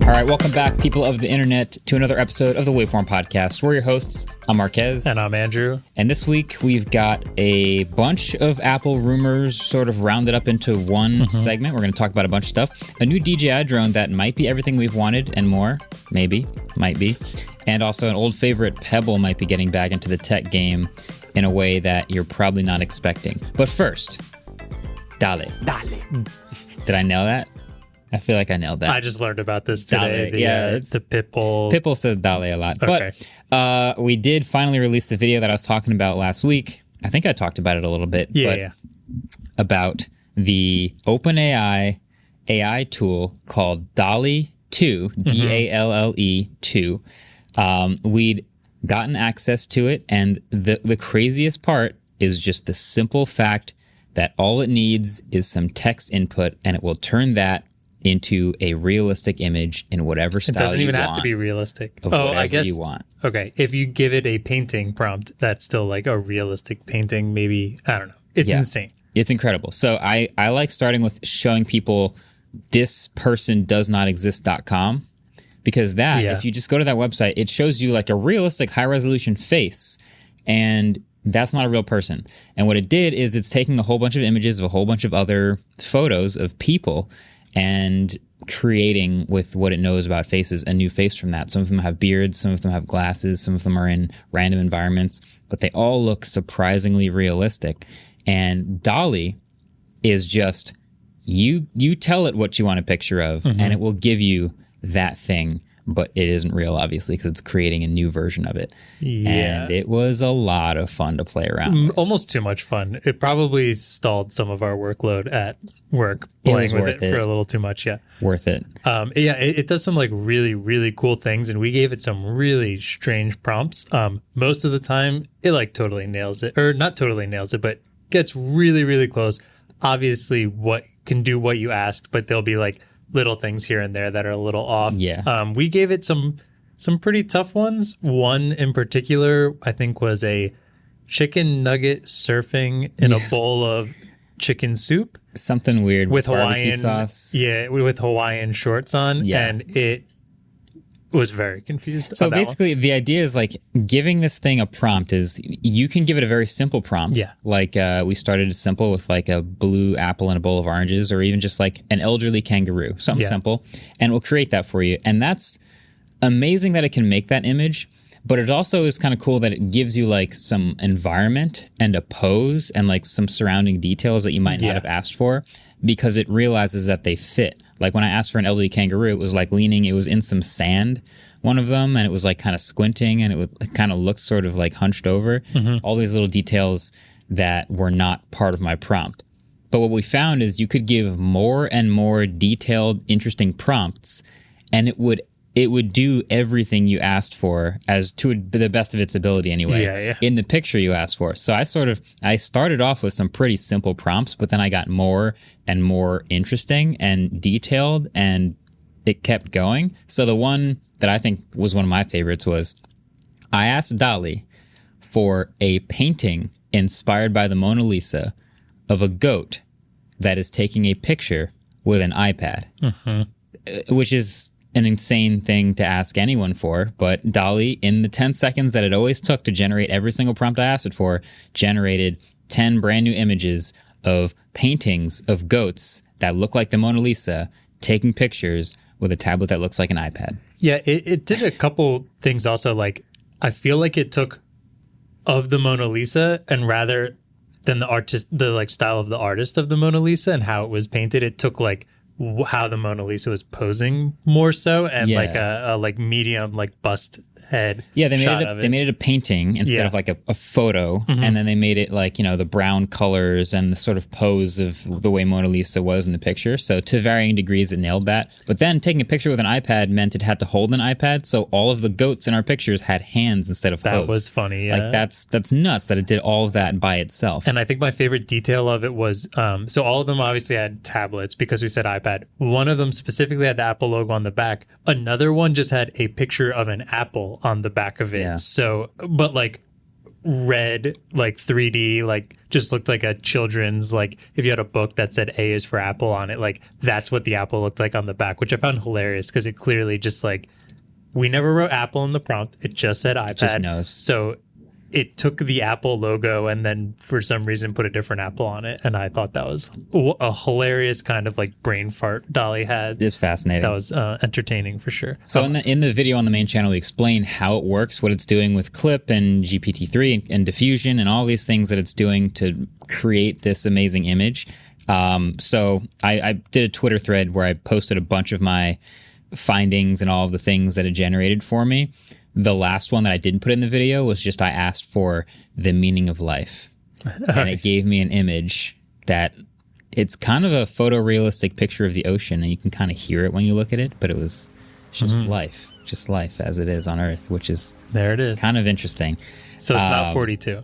All right, welcome back, people of the internet, to another episode of the Waveform podcast. We're your hosts. I'm Marques. And I'm Andrew. And this week, we've got a bunch of Apple rumors sort of rounded up into one segment. We're going to talk about a bunch of stuff. A new DJI drone that might be everything we've wanted and more. Maybe. Might be. And also an old favorite, Pebble, might be getting back into the tech game in a way that you're probably not expecting. But first, DALL-E. Did I nail that? I feel like I nailed that. I just learned about this today. It's the Pipple. Pipple says DALL-E a lot. Okay. But we did finally release the video that I was talking about last week. I think I talked about it a little bit. About the OpenAI AI tool called DALL-E 2, DALLE 2. We'd gotten access to it, and the craziest part is just the simple fact that all it needs is some text input, and it will turn that into a realistic image in whatever style you want. It doesn't even have to be realistic. I guess you want. Okay, if you give it a painting prompt, that's still like a realistic painting, maybe. I don't know. It's insane. It's incredible. So I like starting with showing people thispersondoesnotexist.com, because if you just go to that website, it shows you like a realistic high-resolution face, and that's not a real person. And what it did is it's taking a whole bunch of images of a whole bunch of other photos of people and creating, with what it knows about faces, a new face from that. Some of them have beards, some of them have glasses, some of them are in random environments, but they all look surprisingly realistic. And DALL-E is just, you tell it what you want a picture of, and it will give you that thing, but it isn't real, obviously, because it's creating a new version of it. And it was a lot of fun to play around with. Almost too much fun. It probably stalled some of our workload at work, playing with it for a little too much. Worth it. It does some like really, really cool things, and we gave it some really strange prompts. Most of the time, it like totally nails it, or not totally nails it, but gets really, really close. Obviously, what can do what you asked, but there'll be like little things here and there that are a little off. We gave it some pretty tough ones. One in particular, I think, was a chicken nugget surfing in a bowl of chicken soup. Something weird with Hawaiian sauce. Yeah, with Hawaiian shorts on. Yeah. And it was very confused. So basically, the idea is like giving this thing a prompt is you can give it a very simple prompt. Yeah. Like we started simple with like a blue apple and a bowl of oranges, or even just like an elderly kangaroo, something simple, and it will create that for you. And that's amazing that it can make that image. But it also is kind of cool that it gives you like some environment and a pose and like some surrounding details that you might not have asked for, because it realizes that they fit. Like when I asked for an elderly kangaroo, it was like leaning, it was in some sand, one of them, and it was like kind of squinting, and it kind of looked sort of like hunched over. All these little details that were not part of my prompt. But what we found is you could give more and more detailed, interesting prompts, and it would do everything you asked for, as to the best of its ability anyway, in the picture you asked for. So I started off with some pretty simple prompts, but then I got more and more interesting and detailed, and it kept going. So the one that I think was one of my favorites was, I asked DALL-E for a painting inspired by the Mona Lisa of a goat that is taking a picture with an iPad, which is an insane thing to ask anyone for, but DALL-E, in the 10 seconds that it always took to generate every single prompt I asked it for, generated 10 brand new images of paintings of goats that look like the Mona Lisa taking pictures with a tablet that looks like an iPad. Yeah, it did a couple things also. Like, I feel like it took of the Mona Lisa, and rather than the like style of the artist of the Mona Lisa and how it was painted, it took like how the Mona Lisa was posing more so, and like a like medium like bust head. Yeah, they made it a painting instead of like a photo, and then they made it like, you know, the brown colors and the sort of pose of the way Mona Lisa was in the picture. So to varying degrees, it nailed that. But then taking a picture with an iPad meant it had to hold an iPad, so all of the goats in our pictures had hands instead of hooves. That was funny. Yeah. Like that's nuts that it did all of that by itself. And I think my favorite detail of it was so all of them obviously had tablets because we said iPad. One of them specifically had the Apple logo on the back. Another one just had a picture of an apple on the back of it. Yeah. So, but like red, like 3D, like just looked like a children's, like if you had a book that said A is for Apple on it, like that's what the Apple looked like on the back, which I found hilarious because it clearly just like, we never wrote Apple in the prompt. It just said iPad. It just knows. So it took the Apple logo and then for some reason put a different Apple on it. And I thought that was a hilarious kind of like brain fart DALL-E had. It's fascinating. That was entertaining for sure. So in the video on the main channel, we explain how it works, what it's doing with Clip and GPT-3 and diffusion and all these things that it's doing to create this amazing image. So I did a Twitter thread where I posted a bunch of my findings and all of the things that it generated for me. The last one that I didn't put in the video was just I asked for the meaning of life. And it gave me an image that it's kind of a photorealistic picture of the ocean, and you can kind of hear it when you look at it, but it was just life as it is on Earth, which is there it is. Kind of interesting. So it's not 42.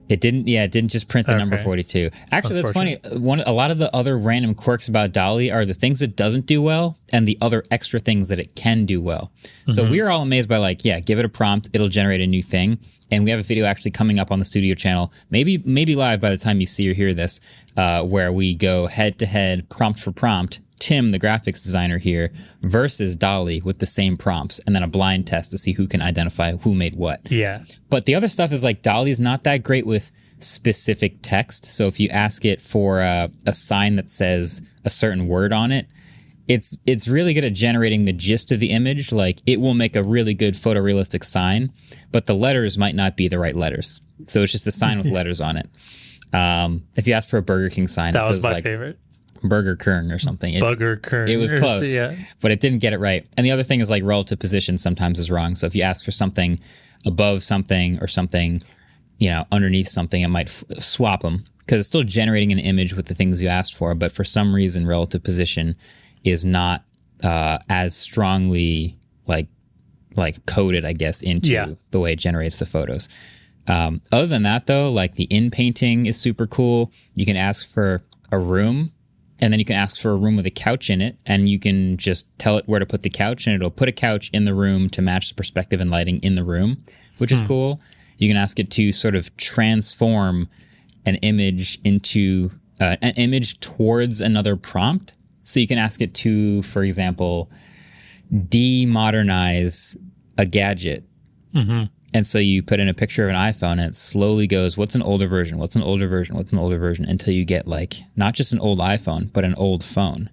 It didn't just print the number 42. Actually, that's funny. A lot of the other random quirks about DALL-E are the things it doesn't do well and the other extra things that it can do well. So we are all amazed by like, yeah, give it a prompt, it'll generate a new thing. And we have a video actually coming up on the studio channel, maybe live by the time you see or hear this, where we go head to head, prompt for prompt, Tim, the graphics designer here, versus DALL-E with the same prompts, and then a blind test to see who can identify who made what. Yeah. But the other stuff is like DALL-E's not that great with specific text. So if you ask it for a sign that says a certain word on it, it's really good at generating the gist of the image. Like it will make a really good photorealistic sign, but the letters might not be the right letters. So it's just a sign with letters on it. If you ask for a Burger King sign, that it was says my like favorite. Burger Kern or something. Burger Kern. It was close, yeah. but it didn't get it right. And the other thing is like relative position sometimes is wrong. So if you ask for something above something or something, underneath something, it might swap them because it's still generating an image with the things you asked for. But for some reason, relative position is not as strongly like coded, I guess, into the way it generates the photos. Other than that, though, like the in painting is super cool. You can ask for a room. And then you can ask for a room with a couch in it, and you can just tell it where to put the couch, and it'll put a couch in the room to match the perspective and lighting in the room, which is cool. You can ask it to sort of transform an image into an image towards another prompt. So you can ask it to, for example, demodernize a gadget. And so you put in a picture of an iPhone and it slowly goes, what's an older version? What's an older version? What's an older version? Until you get like, not just an old iPhone, but an old phone,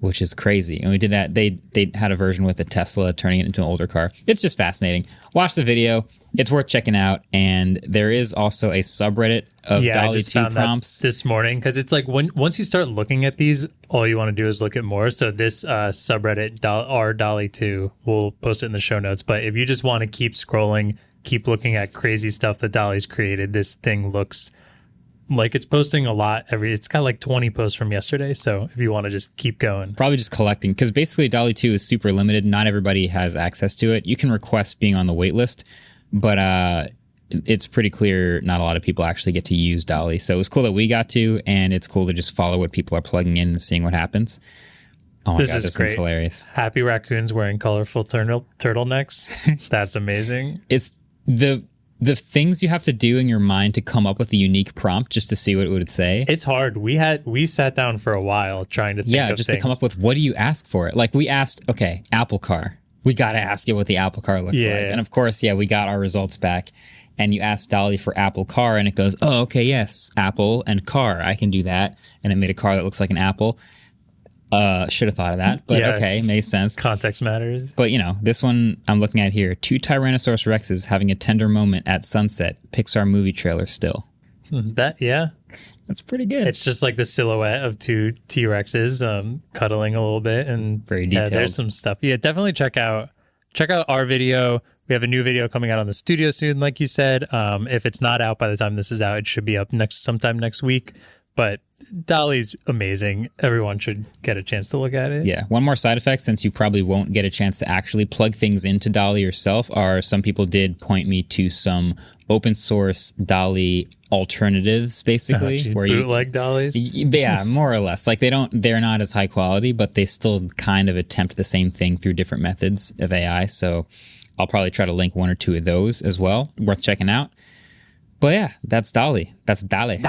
which is crazy. And we did that. They had a version with a Tesla turning it into an older car. It's just fascinating. Watch the video. It's worth checking out. And there is also a subreddit of DALL-E 2 prompts. This morning, because it's like once you start looking at these, all you want to do is look at more. So this subreddit, DALL-E 2, we'll post it in the show notes. But if you just want to keep scrolling, keep looking at crazy stuff that DALL-E's created, this thing looks like it's posting a lot it's got like 20 posts from yesterday. So if you want to just keep going, probably just collecting, because basically DALL-E 2 is super limited. Not everybody has access to it. You can request being on the wait list, but it's pretty clear not a lot of people actually get to use DALL-E. So it was cool that we got to, and it's cool to just follow what people are plugging in and seeing what happens. Oh my God, this is hilarious. Happy raccoons wearing colorful turtlenecks. That's amazing. It's the things you have to do in your mind to come up with a unique prompt just to see what it would say. It's hard. We sat down for a while trying to think of just things. to come up with, what do you ask for it? Like we asked, okay, Apple car. We got to ask it what the Apple car looks like. And of course, we got our results back. And you ask DALL-E for Apple car, and it goes, oh, okay, yes, Apple and car. I can do that. And it made a car that looks like an apple. Should have thought of that, but okay, makes sense. Context matters. But this one I'm looking at here, 2 Tyrannosaurus Rexes having a tender moment at sunset. Pixar movie trailer still. That's pretty good. It's just like the silhouette of 2 T-Rexes cuddling a little bit, and very detailed. There's some stuff. Definitely check out our video. We have a new video coming out on the studio soon, like you said. If it's not out by the time this is out, it should be up sometime next week. But DALL-E's amazing. Everyone should get a chance to look at it. Yeah. One more side effect, since you probably won't get a chance to actually plug things into DALL-E yourself, are some people did point me to some open source DALL-E alternatives, basically. Where bootleg DALL-E's? Yeah, more or less. Like they're not as high quality, but they still kind of attempt the same thing through different methods of AI. So I'll probably try to link 1 or 2 of those as well. Worth checking out. But yeah, that's DALL-E. That's DALL-E.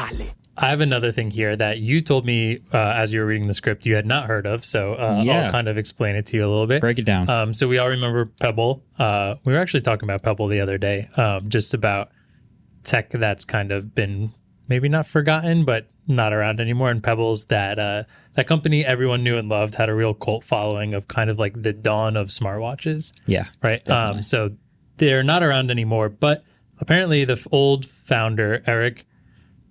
I have another thing here that you told me as you were reading the script you had not heard of. So I'll kind of explain it to you a little bit. Break it down. So we all remember Pebble. We were actually talking about Pebble the other day, just about tech that's kind of been maybe not forgotten, but not around anymore. And Pebble's that company everyone knew and loved, had a real cult following of kind of like the dawn of smartwatches. Yeah. Right. So they're not around anymore, but apparently the old founder, Eric,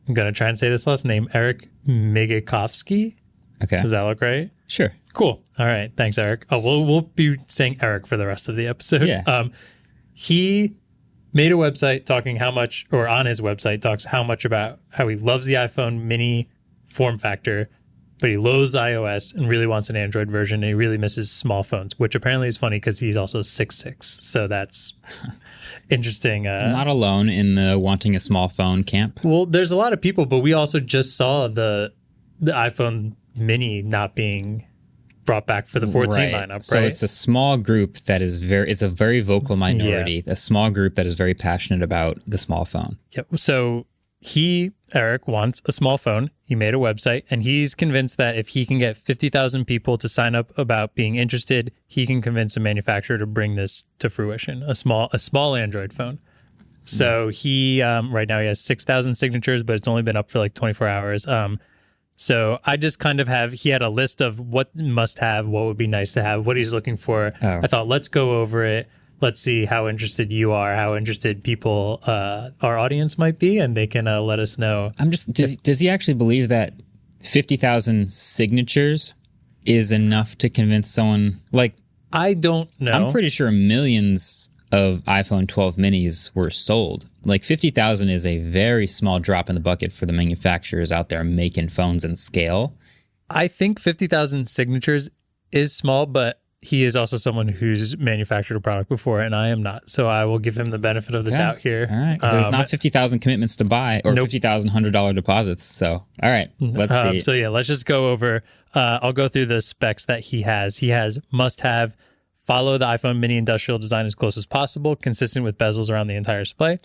I'm going to try and say this last name, Eric Migakovsky. Okay. Does that look right? Sure. Cool. All right. Thanks, Eric. Oh, we'll be saying Eric for the rest of the episode. Yeah. He made a website talking how much, or on his website talks how much about how he loves the iPhone mini form factor, but he loathes iOS and really wants an Android version. And he really misses small phones, which apparently is funny because he's also 6'6". So that's interesting. Not alone in the wanting a small phone camp. Well, there's a lot of people, but we also just saw the iPhone mini not being brought back for the 14 lineup, right? So it's a small group that is it's a very vocal minority, a small group that is very passionate about the small phone. Yep. So Eric wants a small phone. He made a website and he's convinced that if he can get 50,000 people to sign up about being interested, he can convince a manufacturer to bring this to fruition, a small Android phone. So he, right now he has 6,000 signatures, but it's only been up for like 24 hours. So I just kind of he had a list of what must have, what would be nice to have, what he's looking for. Oh. I thought, let's go over it. Let's see how interested you are, how interested people, our audience might be, and they can let us know. Does he actually believe that 50,000 signatures is enough to convince someone? Like, I don't know. I'm pretty sure millions of iPhone 12 minis were sold. Like 50,000 is a very small drop in the bucket for the manufacturers out there making phones in scale. I think 50,000 signatures is small, but he is also someone who's manufactured a product before, and I am not. So I will give him the benefit of the doubt here. All right. There's not 50,000 commitments to buy or nope. $50,000 $100 deposits. So, all right. Let's see. So, yeah, let's just go over. I'll go through the specs that he has. He has must-have, follow the iPhone mini industrial design as close as possible, consistent with bezels around the entire display.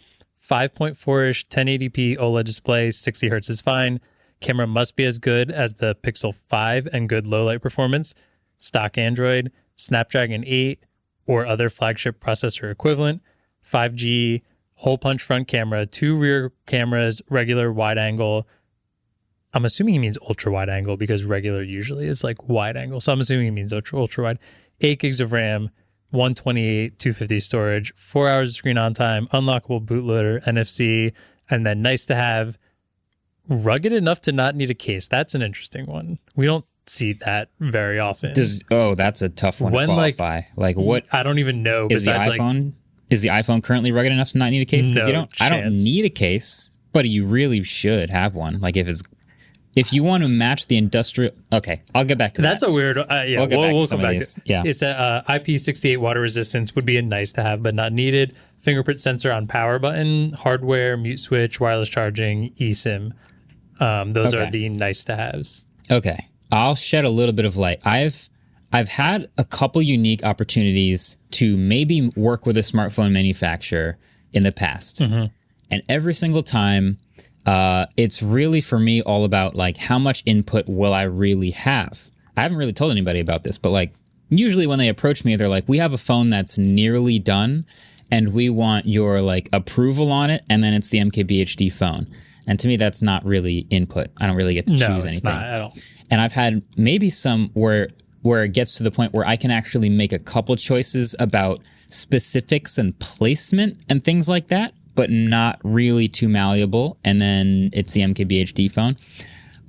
5.4-ish 1080p OLED display, 60 hertz is fine. Camera must be as good as the Pixel 5 and good low light performance. Stock Android, Snapdragon 8 or other flagship processor equivalent. 5G, hole punch front camera, 2 rear cameras, regular wide angle. I'm assuming he means ultra wide angle because regular usually is like wide angle. So I'm assuming he means ultra wide. 8 gigs of RAM, 128, 250 storage, 4 hours of screen on time, unlockable bootloader, NFC, and then nice to have, rugged enough to not need a case. That's an interesting one. We don't see that very often. That's a tough one to qualify. Like what? I don't even know. Is the iPhone currently rugged enough to not need a case? Because I don't need a case, but you really should have one. Like if you want to match the industrial, okay, I'll get back to that. That's a weird, yeah, we'll come back to it. Yeah. It's a IP68 water resistance would be a nice to have, but not needed. Fingerprint sensor on power button, hardware, mute switch, wireless charging, eSIM. Those are the nice to haves. Okay. I'll shed a little bit of light. I've had a couple unique opportunities to maybe work with a smartphone manufacturer in the past. Mm-hmm. And every single time, it's really for me all about like how much input will I really have? I haven't really told anybody about this, but like usually when they approach me, they're like, we have a phone that's nearly done and we want your like approval on it. And then it's the MKBHD phone. And to me, that's not really input. I don't really get to choose anything. No, it's not at all. And I've had maybe some where it gets to the point where I can actually make a couple choices about specifics and placement and things like that, but not really too malleable. And then it's the MKBHD phone.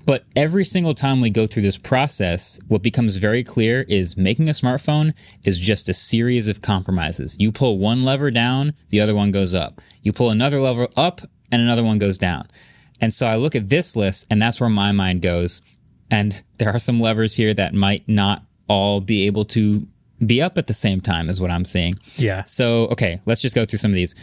But every single time we go through this process, what becomes very clear is making a smartphone is just a series of compromises. You pull one lever down, the other one goes up. You pull another lever up, and another one goes down. And so I look at this list, and that's where my mind goes. And there are some levers here that might not all be able to be up at the same time is what I'm seeing. Yeah. So, okay, let's just go through some of these.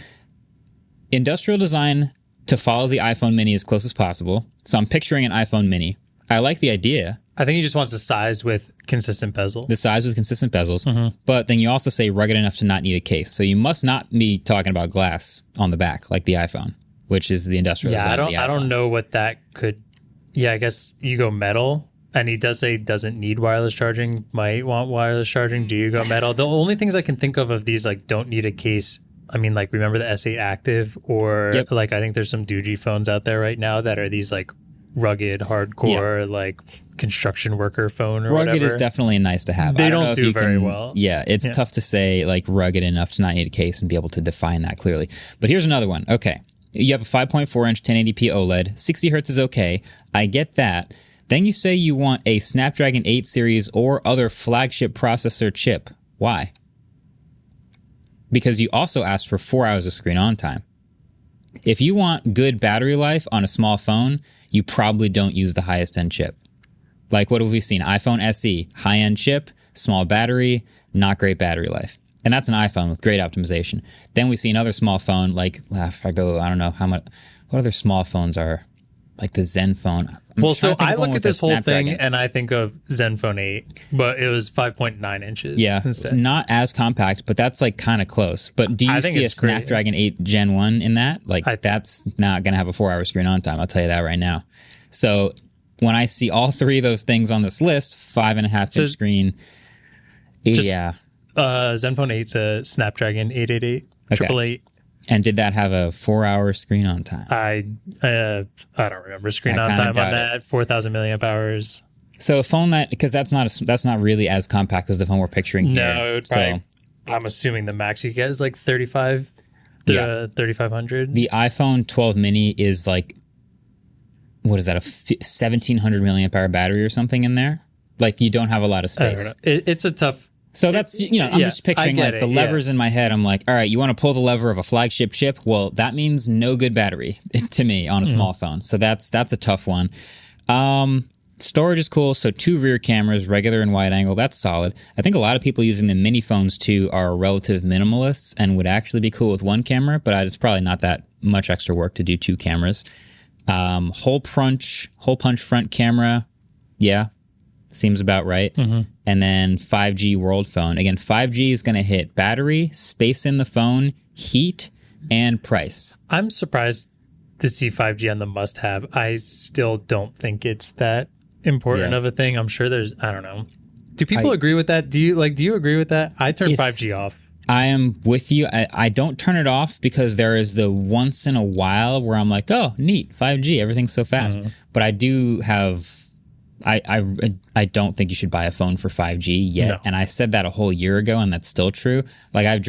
Industrial design to follow the iPhone mini as close as possible. So I'm picturing an iPhone mini. I like the idea. I think he just wants the size with consistent bezel. The size with consistent bezels. Mm-hmm. But then you also say rugged enough to not need a case. So you must not be talking about glass on the back like the iPhone. which is the industrial design of the iPhone. I don't know what that could. Yeah, I guess you go metal. And he does say doesn't need wireless charging, might want wireless charging. Do you go metal? The only things I can think of these like don't need a case. I mean, like remember the S8 Active or like I think there's some Doogee phones out there right now that are these like rugged, hardcore, like construction worker phone or rugged whatever. Is definitely nice to have. They don't do very well. Yeah, it's tough to say like rugged enough to not need a case and be able to define that clearly. But here's another one. Okay, you have a 5.4-inch 1080p OLED. 60 hertz is okay. I get that. Then you say you want a Snapdragon 8 series or other flagship processor chip. Why? Because you also asked for 4 hours of screen on time. If you want good battery life on a small phone, you probably don't use the highest end chip. Like what have we seen? iPhone SE, high-end chip, small battery, not great battery life. And that's an iPhone with great optimization. Then we see another small phone, like if I don't know how much, what other small phones are like the Zen phone. So I look at this whole thing and I think of Zenfone 8, but it was 5.9 inches. Yeah, instead. Not as compact, but that's like kind of close. But do you see a Snapdragon 8 Gen 1 in that? Like that's not going to have a 4-hour screen on time. I'll tell you that right now. So when I see all three of those things on this list, 5.5-inch screen, Zenfone 8's a Snapdragon 888, 888. And did that have a 4-hour screen on time? I don't remember screen on time on that. 4,000 milliamp hours. So a phone because that's not really as compact as the phone we're picturing here. No, I'm assuming the max you get is like 3,500. The iPhone 12 mini is like, what is that? A 1,700 milliamp hour battery or something in there? Like you don't have a lot of space. It's a tough. So that's, I'm just picturing like the levers in my head. I'm like, all right, you want to pull the lever of a flagship chip? Well, that means no good battery to me on a small phone. So that's a tough one. Storage is cool. So 2 rear cameras, regular and wide angle. That's solid. I think a lot of people using the mini phones too are relative minimalists and would actually be cool with 1 camera, but it's probably not that much extra work to do 2 cameras. Hole punch front camera. Yeah. Seems about right. Mm-hmm. And then 5G world phone. Again, 5G is going to hit battery, space in the phone, heat, and price. I'm surprised to see 5G on the must-have. I still don't think it's that important of a thing. I'm sure I don't know. Do people agree with that? Do you agree with that? I turn 5G off. I am with you. I don't turn it off because there is the once in a while where I'm like, oh, neat, 5G, everything's so fast. Mm-hmm. But I do have... I don't think you should buy a phone for 5G yet. No. And I said that a whole year ago, and that's still true. Like I've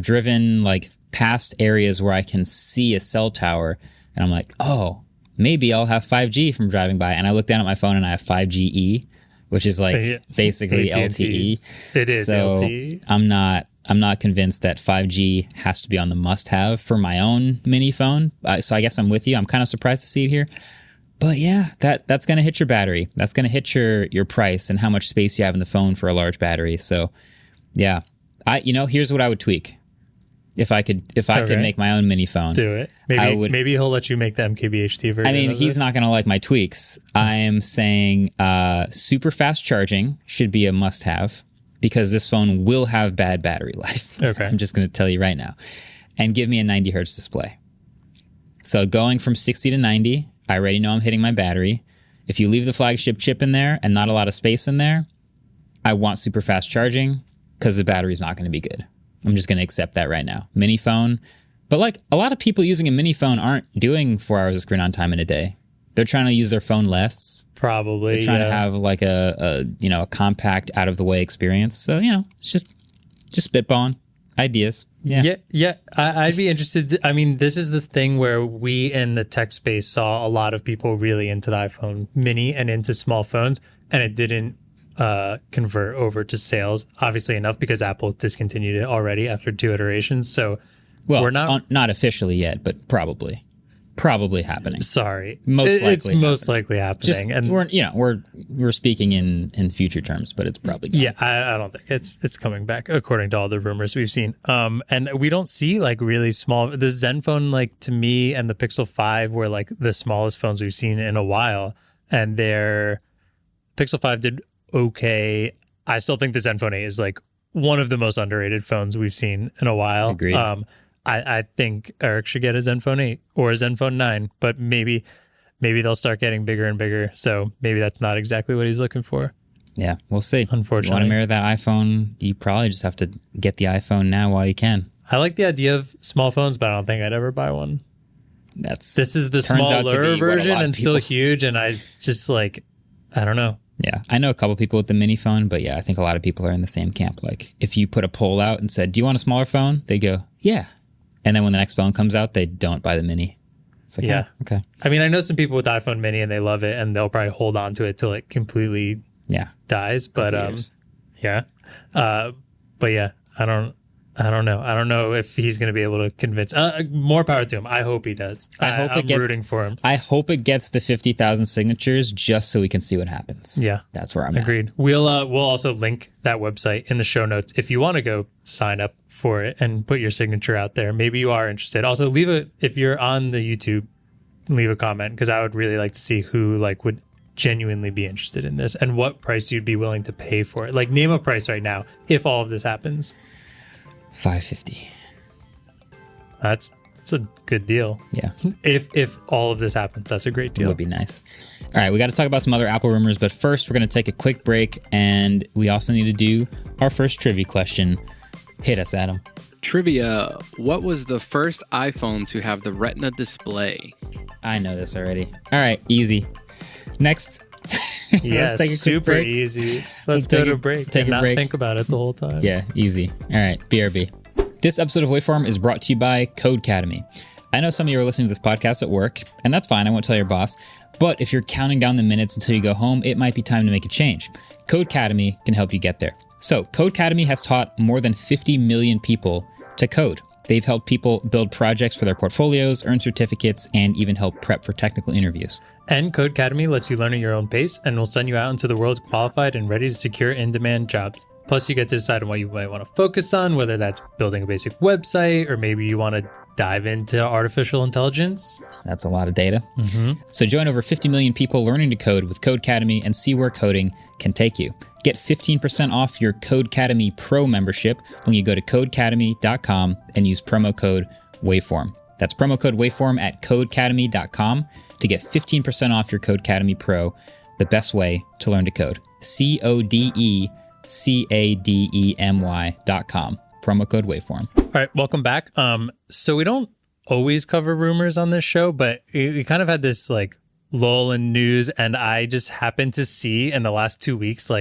driven like past areas where I can see a cell tower, and I'm like, oh, maybe I'll have 5G from driving by. And I look down at my phone and I have 5GE, which is like basically LTE. It is so LTE. I'm not convinced that 5G has to be on the must-have for my own mini phone. So I guess I'm with you. I'm kind of surprised to see it here. But yeah, that's going to hit your battery. That's going to hit your price and how much space you have in the phone for a large battery. So yeah, here's what I would tweak. If I could make my own mini phone. Do it. Maybe he'll let you make the MKBHD version. I mean, he's not going to like my tweaks. I am saying super fast charging should be a must have because this phone will have bad battery life. Okay. I'm just going to tell you right now. And give me a 90 hertz display. So going from 60 to 90, I already know I'm hitting my battery. If you leave the flagship chip in there and not a lot of space in there, I want super fast charging because the battery's not going to be good. I'm just going to accept that right now. Mini phone. But like a lot of people using a mini phone aren't doing 4 hours of screen on time in a day. They're trying to use their phone less. Probably. They're trying to have like a compact out of the way experience. So, it's just spitballing ideas. Yeah. I'd be interested. I mean, this is this thing where we in the tech space saw a lot of people really into the iPhone mini and into small phones, and it didn't convert over to sales, obviously enough because Apple discontinued it already after 2 iterations. So we're not officially yet, but probably happening. Sorry, it's most likely happening. Just, and we're speaking in future terms, but it's probably gone. Yeah. I don't think it's coming back according to all the rumors we've seen. And we don't see like really small. The Zenfone, like to me, and the Pixel 5 were like the smallest phones we've seen in a while, and their Pixel 5 did okay. I still think the Zenfone 8 is like one of the most underrated phones we've seen in a while. Agreed. I think Eric should get a Zenfone 8 or a Zenfone 9, but maybe they'll start getting bigger and bigger. So maybe that's not exactly what he's looking for. Yeah, we'll see. Unfortunately. You want to mirror that iPhone, you probably just have to get the iPhone now while you can. I like the idea of small phones, but I don't think I'd ever buy one. This is the smaller version and still huge, and I just like, I don't know. Yeah, I know a couple people with the mini phone, but yeah, I think a lot of people are in the same camp. Like, if you put a poll out and said, do you want a smaller phone? They go, yeah. And then when the next phone comes out, they don't buy the mini. It's like, yeah. Oh, okay. I mean, I know some people with the iPhone mini and they love it and they'll probably hold on to it till it completely dies. But yeah. But yeah, I don't know. I don't know if he's going to be able to convince. More power to him. I hope he does. I'm rooting for him. I hope it gets the 50,000 signatures just so we can see what happens. Yeah, that's where I'm agreed. At. We'll also link that website in the show notes if you want to go sign up for it and put your signature out there. Maybe you are interested. Also, if you're on the YouTube, leave a comment because I would really like to see who would genuinely be interested in this and what price you'd be willing to pay for it. Like, name a price right now if all of this happens. $550. That's a good deal. Yeah. If all of this happens, that's a great deal. It would be nice. All right, we got to talk about some other Apple rumors, but first we're going to take a quick break, and we also need to do our first trivia question. Hit us, Adam. Trivia. What was the first iPhone to have the Retina display? I know this already. All right, easy. Next. Yeah, super easy. Let's go to a break. Take a break. Think about it the whole time. Yeah, easy. All right, BRB. This episode of Waveform is brought to you by Codecademy. I know some of you are listening to this podcast at work, and that's fine. I won't tell your boss. But if you're counting down the minutes until you go home, it might be time to make a change. Codecademy can help you get there. So, Codecademy has taught more than 50 million people to code. They've helped people build projects for their portfolios, earn certificates, and even help prep for technical interviews. And Codecademy lets you learn at your own pace and will send you out into the world qualified and ready to secure in-demand jobs. Plus, you get to decide on what you might want to focus on, whether that's building a basic website or maybe you want to dive into artificial intelligence. That's a lot of data. Mm-hmm. So join over 50 million people learning to code with Codecademy and see where coding can take you. Get 15% off your Codecademy Pro membership when you go to codecademy.com and use promo code Waveform. That's promo code Waveform at codecademy.com to get 15% off your Codecademy Pro, the best way to learn to code. codecademy.com. Promo code Waveform. All right, welcome back. So we don't always cover rumors on this show, but we kind of had this lull in news, and I just happened to see in the last 2 weeks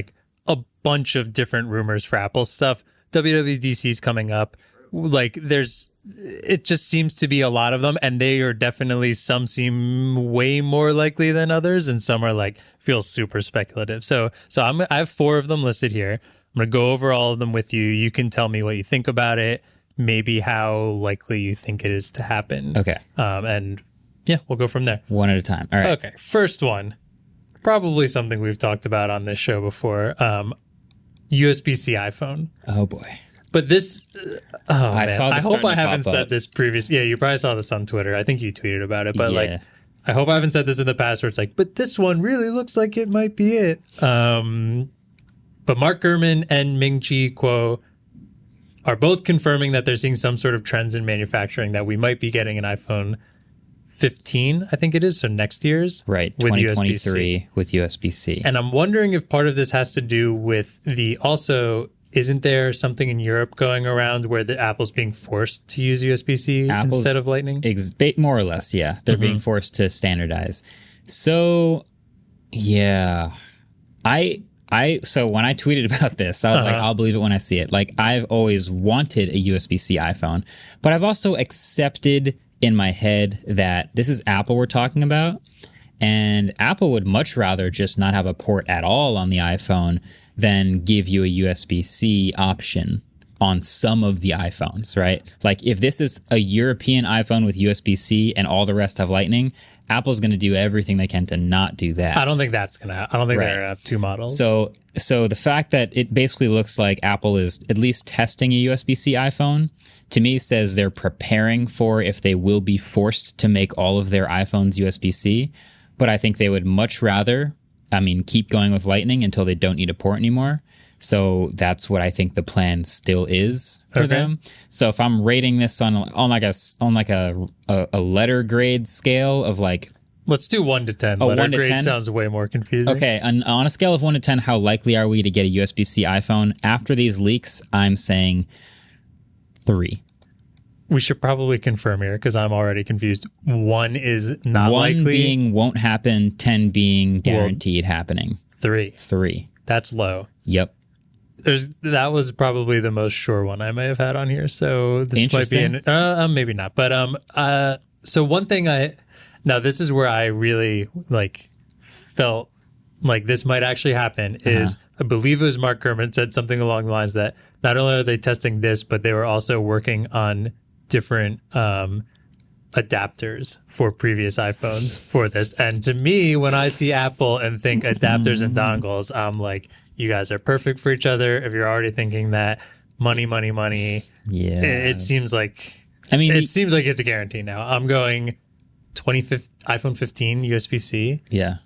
a bunch of different rumors for Apple stuff. WWDC's coming up. It just seems to be a lot of them, and they are definitely, some seem way more likely than others, and some are feel super speculative. So I have 4 of them listed here. I'm going to go over all of them with you. You can tell me what you think about it, maybe how likely you think it is to happen. Okay. And yeah, we'll go from there. One at a time. All right. Okay. First one, probably something we've talked about on this show before. USB-C iPhone. Oh boy. But this, I hope I haven't said this previous. Yeah, you probably saw this on Twitter. I think you tweeted about it, but I hope I haven't said this in the past where it's but this one really looks like it might be it. But Mark Gurman and Ming-Chi Kuo are both confirming that they're seeing some sort of trends in manufacturing that we might be getting an iPhone 15, I think it is, so next year's. Right, with 2023 USB-C. with USB-C. And I'm wondering if part of this has to do with isn't there something in Europe going around where the Apple's being forced to use USB-C instead of Lightning? More or less, yeah. They're being forced to standardize. So, yeah. So when I tweeted about this, I was I'll believe it when I see it. I've always wanted a USB-C iPhone, but I've also accepted in my head that this is Apple we're talking about, and Apple would much rather just not have a port at all on the iPhone than give you a USB-C option on some of the iPhones, right? If this is a European iPhone with USB-C and all the rest have Lightning, Apple's going to do everything they can to not do that. I don't think that's going to. I don't think they're going to have 2 models. So the fact that it basically looks like Apple is at least testing a USB-C iPhone, to me says they're preparing for if they will be forced to make all of their iPhones USB-C. But I think they would much rather, keep going with Lightning until they don't need a port anymore So that's what I think the plan still is for them. So if I'm rating this on like a letter grade scale of like, let's do 1 to 10. Letter grade sounds way more confusing. Okay, on a scale of 1 to 10, how likely are we to get a USB-C iPhone? After these leaks, I'm saying 3. We should probably confirm here because I'm already confused. 1 is not 1 likely. 1 being won't happen, 10 being guaranteed happening. 3. That's low. Yep. That was probably the most sure one I may have had on here. So this might be maybe not. But so one thing now this is where I really felt like this might actually happen is I believe it was Mark Gurman said something along the lines that not only are they testing this, but they were also working on different adapters for previous iPhones for this. And to me, when I see Apple and think adapters and dongles, I'm like, you guys are perfect for each other. If you're already thinking that money, yeah, it seems like it's a guarantee now. I'm going iPhone 15 USB-C. Yeah.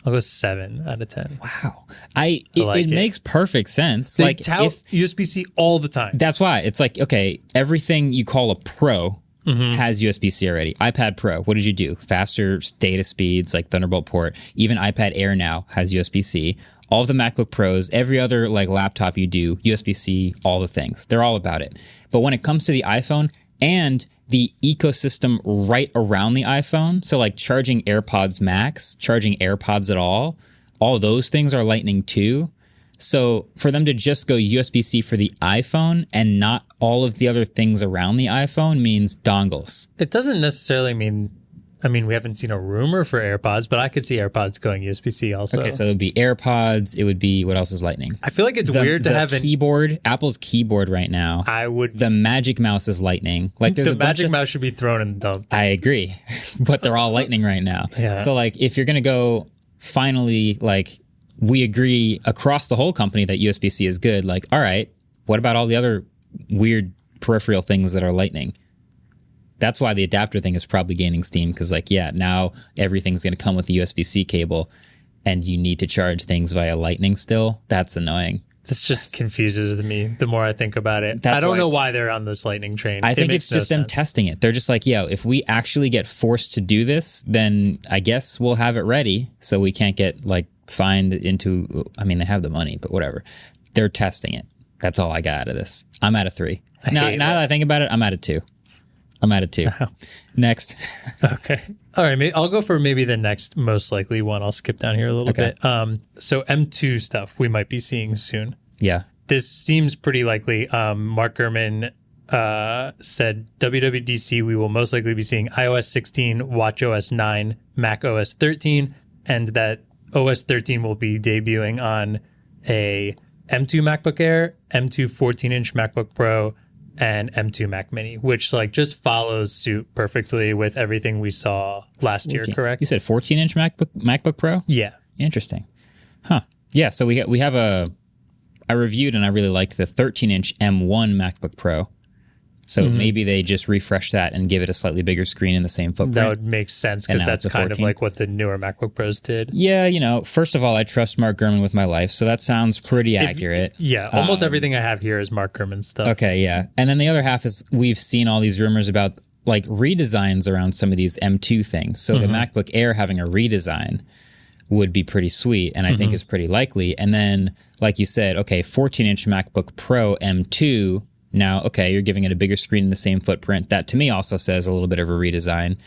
I'll go 7 out of 10. Wow. It makes perfect sense. They tout USB-C all the time. That's why. It's like, okay, everything you call a pro has USB-C already. iPad Pro, what did you do? Faster data speeds, like Thunderbolt port. Even iPad Air now has USB-C. All of the MacBook Pros, every other laptop you do, USB-C, all the things. They're all about it. But when it comes to the iPhone and the ecosystem right around the iPhone, so like charging AirPods Max, charging AirPods at all those things are Lightning too. So for them to just go USB-C for the iPhone and not all of the other things around the iPhone means dongles. It doesn't necessarily mean, we haven't seen a rumor for AirPods, but I could see AirPods going USB-C also. Okay, so it would be AirPods. It would be, what else is Lightning? I feel like it's weird to have keyboard, Apple's keyboard right now. The Magic Mouse is Lightning. Like there's the Magic Mouse should be thrown in the dump. I agree, but they're all Lightning right now. Yeah. So if you're going to go finally, we agree across the whole company that USB-C is good. All right, what about all the other weird peripheral things that are Lightning? That's why the adapter thing is probably gaining steam because, now everything's going to come with the USB-C cable and you need to charge things via Lightning still. That's annoying. This just confuses me the more I think about it. I don't know why they're on this Lightning train. I think it's just them testing it. They're just like, if we actually get forced to do this, then I guess we'll have it ready so we can't get, fined into, they have the money, but whatever. They're testing it. That's all I got out of this. I'm at a 3. Now that I think about it, I'm at a 2. Wow. Next. Okay. All right. I'll go for maybe the next most likely one. I'll skip down here a little bit. So M2 stuff we might be seeing soon. Yeah. This seems pretty likely. Mark Gurman said WWDC we will most likely be seeing iOS 16, watchOS 9, Mac OS 13, and that OS 13 will be debuting on a M2 MacBook Air, M2 14-inch MacBook Pro, and M2 Mac Mini, which just follows suit perfectly with everything we saw last year, correct? You said 14-inch MacBook Pro? Yeah. Interesting. Huh. Yeah, so we have I reviewed and I really liked the 13-inch M1 MacBook Pro. So maybe they just refresh that and give it a slightly bigger screen in the same footprint. That would make sense because that's kind of like what the newer MacBook Pros did. Yeah, first of all, I trust Mark Gurman with my life, so that sounds pretty accurate. Almost everything I have here is Mark Gurman stuff. Okay, yeah. And then the other half is we've seen all these rumors about redesigns around some of these M2 things. So the MacBook Air having a redesign would be pretty sweet, and I think is pretty likely. And then, like you said, 14-inch MacBook Pro M2. Now, you're giving it a bigger screen in the same footprint. That to me also says a little bit of a redesign.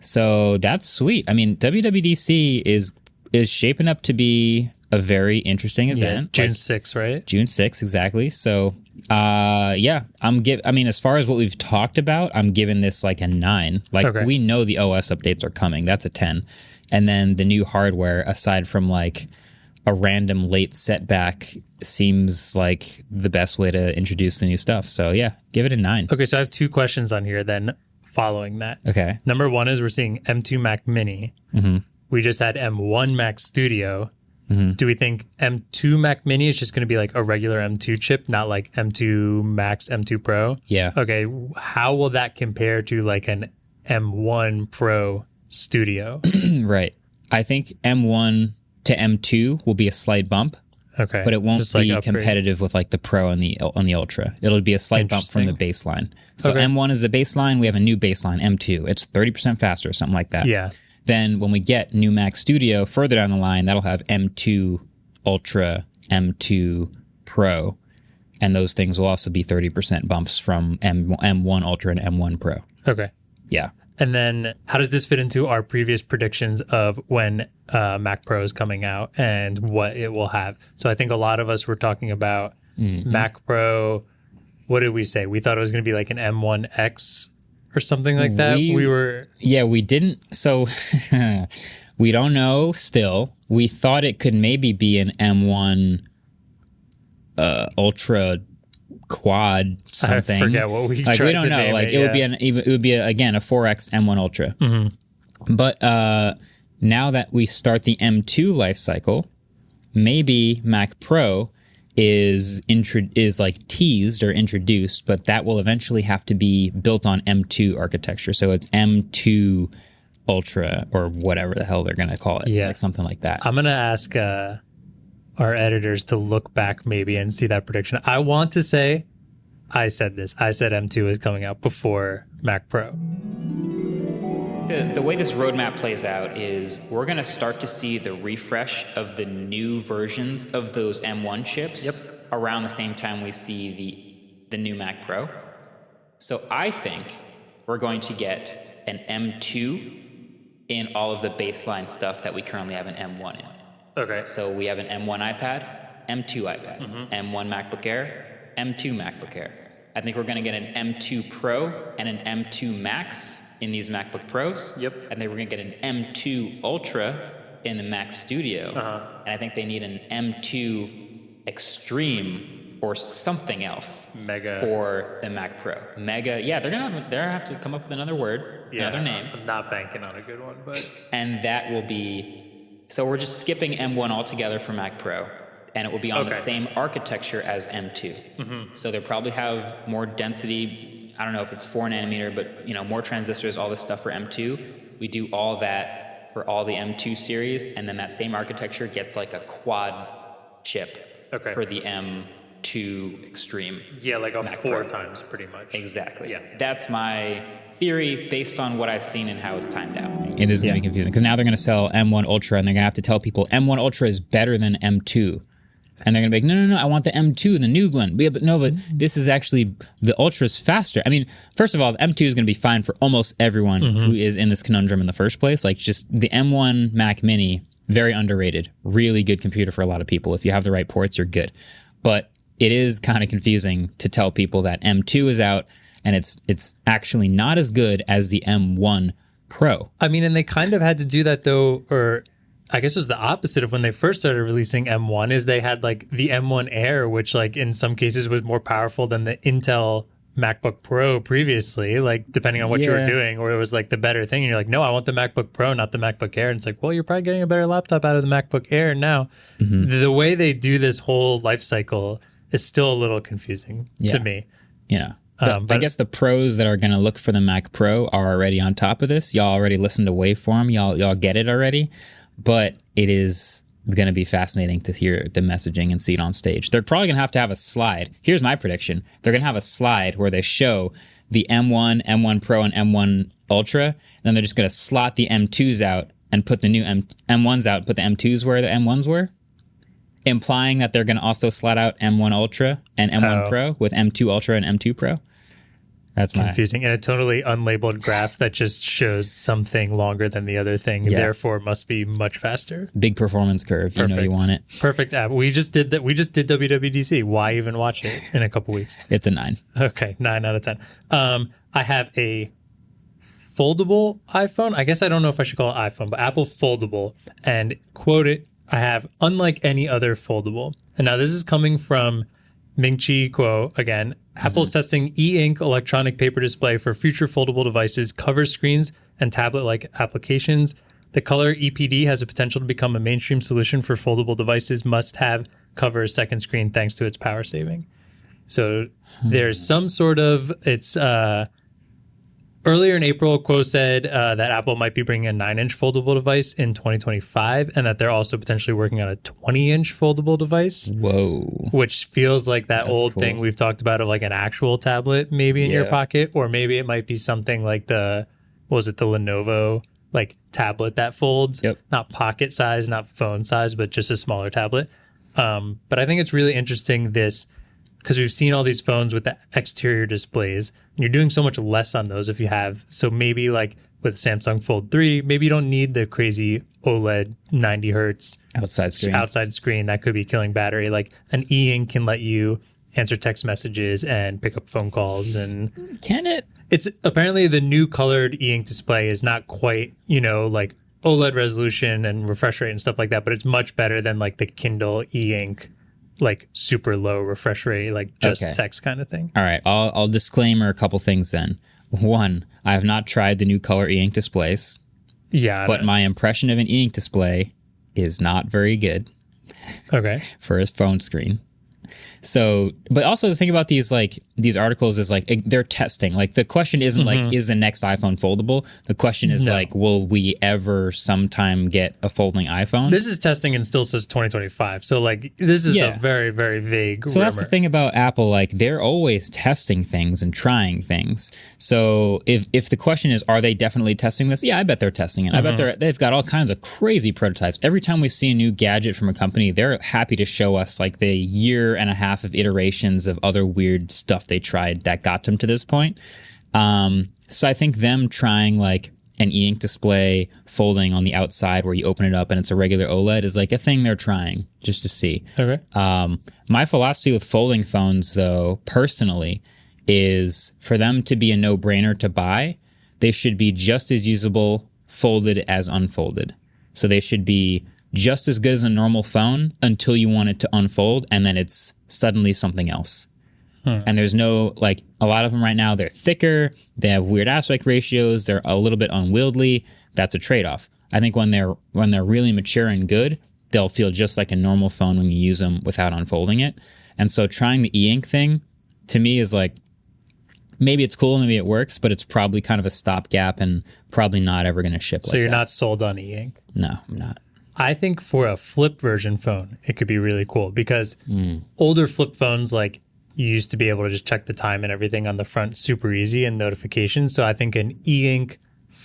So that's sweet. WWDC is shaping up to be a very interesting event. June 6th, right? June 6th, exactly. So, as far as what we've talked about, I'm giving this a 9. We know the OS updates are coming. That's a 10. And then the new hardware, aside from a random late setback, seems like the best way to introduce the new stuff. So give it a 9. Okay, so I have 2 questions on here then following that. Okay. Number 1 is we're seeing M2 Mac Mini. We just had M1 Mac Studio. Do we think M2 Mac Mini is just going to be a regular M2 chip, not M2 Max, M2 Pro? Yeah. Okay, how will that compare to an M1 Pro Studio? Right. I think M1 to M2 will be a slight bump. Okay. But it won't Just like be upgrade. competitive with like the Pro and the Ultra. It'll be a slight bump from the baseline. So Okay. M1 is the baseline. We have a new baseline, M2. It's 30% faster, something like that. Yeah. Then when we get new Mac Studio further down the line, that'll have M2 Ultra, M2 Pro, and those things will also be 30% bumps from M1 Ultra and M1 Pro. Okay. Yeah. And then how does this fit into our previous predictions of when Mac Pro is coming out and what it will have? So I think a lot of us were talking about Mac Pro. What did we say? We thought it was going to be like an M1X or something like that. Yeah, we didn't. So we don't know still. We thought it could maybe be an M1 Ultra Quad something. I forget what we like. tried We don't to know. name Like it, it would be again a 4X M1 Ultra. But now that we start the M2 life cycle, maybe Mac Pro is like teased or introduced, but that will eventually have to be built on M2 architecture. So it's M2 Ultra or whatever the hell they're going to call it. Yeah. Like something like that. I'm going to ask our editors to look back maybe and see that prediction. I want to say I said this. I said M2 is coming out before Mac Pro. The way this roadmap plays out is we're going to start to see the refresh of the new versions of those M1 chips around the same time we see the new Mac Pro. So I think we're going to get an M2 in all of the baseline stuff that we currently have an M1 in. Okay. So we have an M1 iPad, M2 iPad, M1 MacBook Air, M2 MacBook Air. I think we're going to get an M2 Pro and an M2 Max in these MacBook Pros. Yep. And then we're going to get an M2 Ultra in the Mac Studio. And I think they need an M2 Extreme or something else Mega for the Mac Pro. Mega, yeah, they're gonna have to come up with another word, another name. I'm not banking on a good one, but And that will be, so we're just skipping M1 altogether for Mac Pro, and it will be on the same architecture as M2. So they'll probably have more density. I don't know if it's 4 nanometer, but more transistors, all this stuff for M2. We do all that for all the M2 series, and then that same architecture gets like a quad chip for the M2 Extreme. yeah, like a Mac 4 Pro. times pretty much. Exactly. Yeah. That's my theory based on what I've seen and how it's timed out. It is going to be confusing because now they're going to sell M1 Ultra and they're going to have to tell people M1 Ultra is better than M2. And they're going to be like, no, I want the M2, the new one. Yeah, but this is actually, the Ultra's faster. I mean, first of all, the M2 is going to be fine for almost everyone who is in this conundrum in the first place. Like just the M1 Mac Mini, very underrated, really good computer for a lot of people. If you have the right ports, you're good. But it is kind of confusing to tell people that M2 is out and it's actually not as good as the M1 Pro. I mean, and they kind of had to do that though, or I guess it was the opposite of when they first started releasing M1 is they had like the M1 Air, which like in some cases was more powerful than the Intel MacBook Pro previously, like depending on what you were doing, or it was like the better thing. And you're like, no, I want the MacBook Pro, not the MacBook Air. And it's like, well, you're probably getting a better laptop out of the MacBook Air now. The way they do this whole life cycle is still a little confusing to me. Yeah. But I guess the pros that are going to look for the Mac Pro are already on top of this. Y'all already listened to Waveform. Y'all get it already. But it is going to be fascinating to hear the messaging and see it on stage. They're probably going to have a slide. Here's my prediction. They're going to have a slide where they show the M1, M1 Pro, and M1 Ultra. And then they're just going to slot the M2s out and put the new M1s out, put the M2s where the M1s were, implying that they're going to also slot out M1 Ultra and M1 Pro with M2 Ultra and M2 Pro. That's confusing. And a totally unlabeled graph that just shows something longer than the other thing, therefore must be much faster. Big performance curve. Perfect. You know you want it. Perfect app. We just did that. We just did WWDC. Why even watch it in a couple weeks? It's a 9. Okay, 9 out of 10. I have a foldable iPhone. I guess I don't know if I should call it iPhone, but Apple Foldable. And quote it, I have unlike any other foldable. And now this is coming from Ming-Chi Kuo again. Apple's testing e-ink electronic paper display for future foldable devices, cover screens, and tablet-like applications. The color EPD has a potential to become a mainstream solution for foldable devices must-have cover second screen thanks to its power saving. So there's some sort of, it's Earlier in April, Quo said that Apple might be bringing a 9-inch foldable device in 2025, and that they're also potentially working on a 20-inch foldable device. Whoa. Which feels like that That's old cool. thing we've talked about of like an actual tablet maybe in your pocket, or maybe it might be something like the Lenovo like tablet that folds, not pocket size, not phone size, but just a smaller tablet. But I think it's really interesting because we've seen all these phones with the exterior displays, and you're doing so much less on those if you have. So maybe like with Samsung Fold 3, maybe you don't need the crazy OLED 90 hertz outside screen that could be killing battery. Like an e-ink can let you answer text messages and pick up phone calls. And can it? It's apparently the new colored e-ink display is not quite, like OLED resolution and refresh rate and stuff like that, but it's much better than like the Kindle e-ink, like super low refresh rate, like just text kind of thing. All right. I'll disclaimer a couple things then. One, I have not tried the new color e-ink displays. Yeah. But my impression of an e-ink display is not very good. Okay. For a phone screen. So, but also the thing about these articles is like they're testing. Like the question isn't like, is the next iPhone foldable? The question is like, will we ever sometime get a folding iPhone? This is testing and still says 2025. So like this is a very, very vague So rumor. that's the thing about Apple. Like they're always testing things and trying things. So if the question is, are they definitely testing this? Yeah, I bet they're testing it. I bet they've got all kinds of crazy prototypes. Every time we see a new gadget from a company, they're happy to show us like the year and a half of iterations of other weird stuff they tried that got them to this point. So I think them trying like an e-ink display folding on the outside where you open it up and it's a regular OLED is like a thing they're trying just to see. Okay. My philosophy with folding phones, though, personally, is for them to be a no-brainer to buy, they should be just as usable folded as unfolded. So they should be just as good as a normal phone until you want it to unfold, and then it's suddenly something else. And there's no, like, a lot of them right now, they're thicker, they have weird aspect ratios, they're a little bit unwieldy. That's a trade-off. I think when they're really mature and good, they'll feel just like a normal phone when you use them without unfolding it. And so trying the e-ink thing, to me, is like, maybe it's cool, maybe it works, but it's probably kind of a stopgap and probably not ever going to ship. So you're not sold on e-ink? No, I'm not. I think for a flip version phone, it could be really cool because older flip phones, like you used to be able to just check the time and everything on the front super easy and notifications. So I think an e-ink,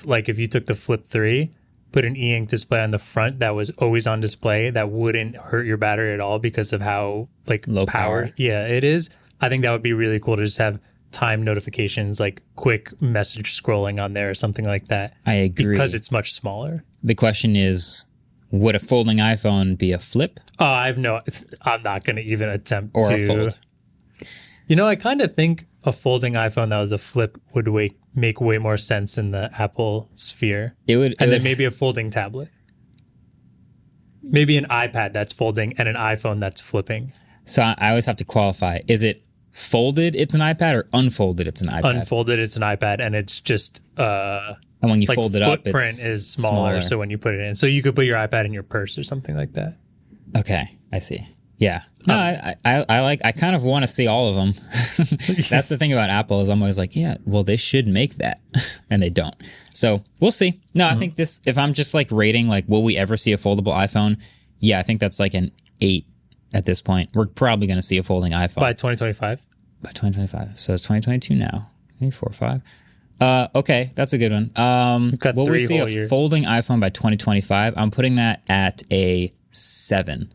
like if you took the Flip 3, put an e-ink display on the front that was always on display, that wouldn't hurt your battery at all because of how like low power. Yeah, it is. I think that would be really cool to just have time notifications, like quick message scrolling on there or something like that. I agree. Because it's much smaller. The question is, would a folding iPhone be a flip? I'm not going to even attempt or to. a fold. I kind of think a folding iPhone that was a flip would make way more sense in the Apple sphere. Then maybe a folding tablet. Maybe an iPad that's folding and an iPhone that's flipping. So I always have to qualify. Is it folded, it's an iPad, or unfolded, it's an iPad? Unfolded, it's an iPad, and it's just... and when you fold it up, footprint it's is smaller, so when you put it in. So you could put your iPad in your purse or something like that. Okay, I see. Yeah. No, I kind of want to see all of them. That's the thing about Apple is I'm always like, yeah, well, they should make that. And they don't. So we'll see. No, I think this, if I'm just like rating, like, will we ever see a foldable iPhone? Yeah, I think that's like an 8 at this point. We're probably going to see a folding iPhone. By 2025? By 2025. So it's 2022 now. Maybe 4 or 5. Okay, that's a good one. Will we see a folding iPhone by 2025? I'm putting that at a 7.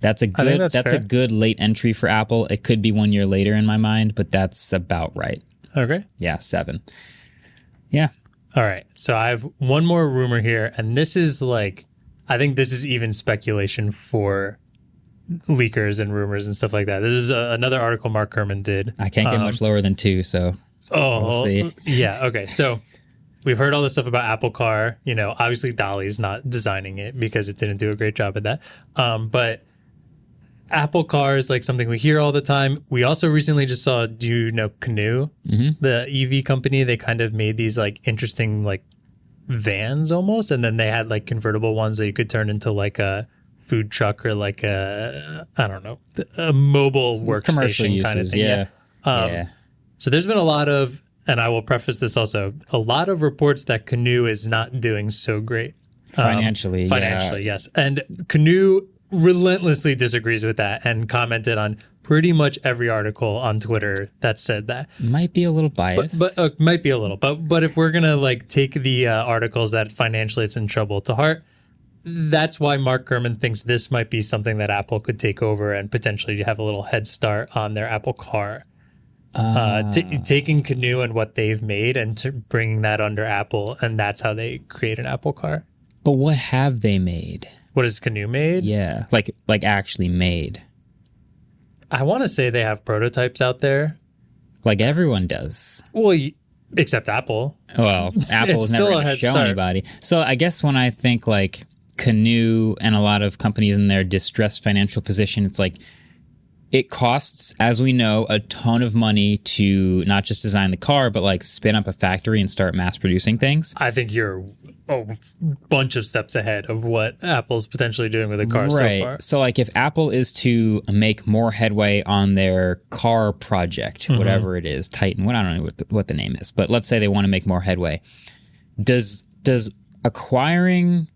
That's a good late entry for Apple. It could be 1 year later in my mind, but that's about right. Okay. Yeah, 7. Yeah. All right. So I have one more rumor here, and this is like, I think this is even speculation for leakers and rumors and stuff like that. This is another article Mark Gurman did. I can't get much lower than 2, so we'll see. Yeah. Okay. So we've heard all this stuff about Apple Car. Obviously DALL-E's not designing it because it didn't do a great job at that. But Apple Car is like something we hear all the time. We also recently just saw, do you know Canoe, the EV company? They kind of made these like interesting like vans almost, and then they had like convertible ones that you could turn into like a food truck or like a mobile workstation kind of thing. Yeah. So there's been a lot of and I will preface this also, a lot of reports that Canoe is not doing so great. Financially, yes. And Canoe relentlessly disagrees with that and commented on pretty much every article on Twitter that said that. Might be a little biased. But might be a little. But if we're going to like take the articles that financially it's in trouble to heart, that's why Mark Gurman thinks this might be something that Apple could take over and potentially have a little head start on their Apple Car. Taking Canoe and what they've made and bringing that under Apple, and that's how they create an Apple Car. But what have they made? What has Canoe made? Yeah, like actually made. I want to say they have prototypes out there. Like everyone does. Well, except Apple. Well, Apple is never going to show anybody. So I guess when I think like Canoe and a lot of companies in their distressed financial position, it's like it costs, as we know, a ton of money to not just design the car, but like spin up a factory and start mass producing things. I think you're a bunch of steps ahead of what Apple's potentially doing with the car so far. So like if Apple is to make more headway on their car project, whatever it is, Titan, I don't know what the name is, but let's say they want to make more headway. Does acquiring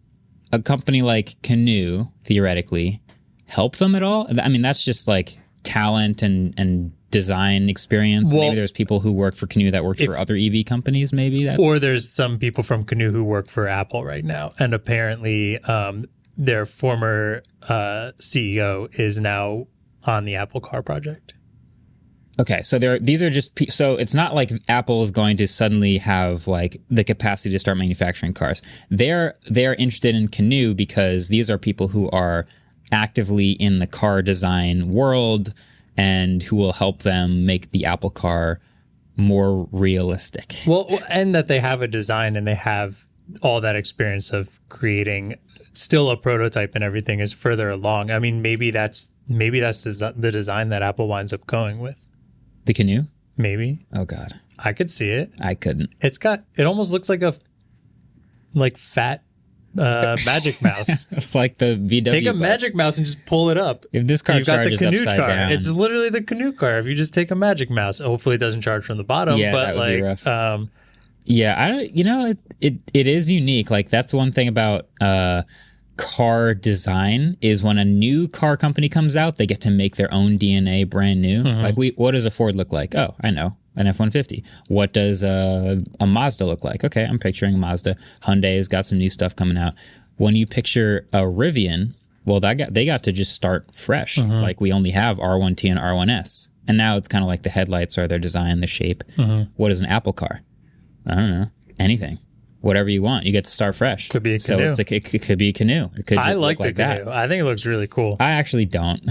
a company like Canoe theoretically help them at all? I mean, that's just like talent and design experience. Well, maybe there's people who work for Canoe that work for other EV companies. Maybe that's... Or there's some people from Canoe who work for Apple right now, and apparently their former CEO is now on the Apple Car project. Okay, so these are just so it's not like Apple is going to suddenly have like the capacity to start manufacturing cars. They're interested in Canoe because these are people who are actively in the car design world and who will help them make the Apple Car more realistic. Well, and that they have a design and they have all that experience of creating still a prototype and everything is further along. I mean, maybe that's the design that Apple winds up going with. The Canoe? Maybe. Oh God. I could see it. I couldn't. It almost looks like a fat Magic Mouse. Like the VW Take a bus. Magic Mouse and just pull it up. If this car charges upside down. It's literally the Canoe car. If you just take a Magic Mouse, hopefully it doesn't charge from the bottom. Yeah, but that would be rough. Yeah, it is unique. Like that's one thing about car design is when a new car company comes out, they get to make their own DNA brand new. Like what does a Ford look like? Oh, I know. An F-150. What does a Mazda look like? Okay, I'm picturing a Mazda. Hyundai's got some new stuff coming out. When you picture a Rivian, well, they got to just start fresh. Like we only have R1T and R1S. And now it's kind of like the headlights are their design, the shape. What is an Apple car? I don't know. Anything. Whatever you want. You get to start fresh. Could be a Canoe. So it could be a Canoe. It could just I like look like the Canoe. that. I think it looks really cool. I actually don't.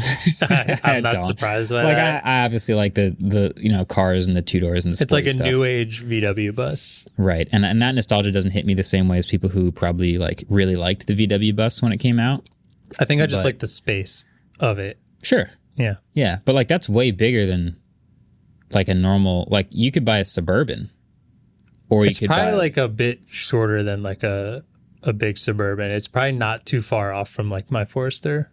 I'm not surprised by that. I obviously like the cars and the two doors and the It's like a stuff. new age VW bus. Right. And that nostalgia doesn't hit me the same way as people who probably like really liked the VW bus when it came out. I think I just like the space of it. Sure. Yeah. Yeah. But like that's way bigger than like a normal, like you could buy a Suburban. Or it's probably like a bit shorter than like a big Suburban. It's probably not too far off from like my Forester,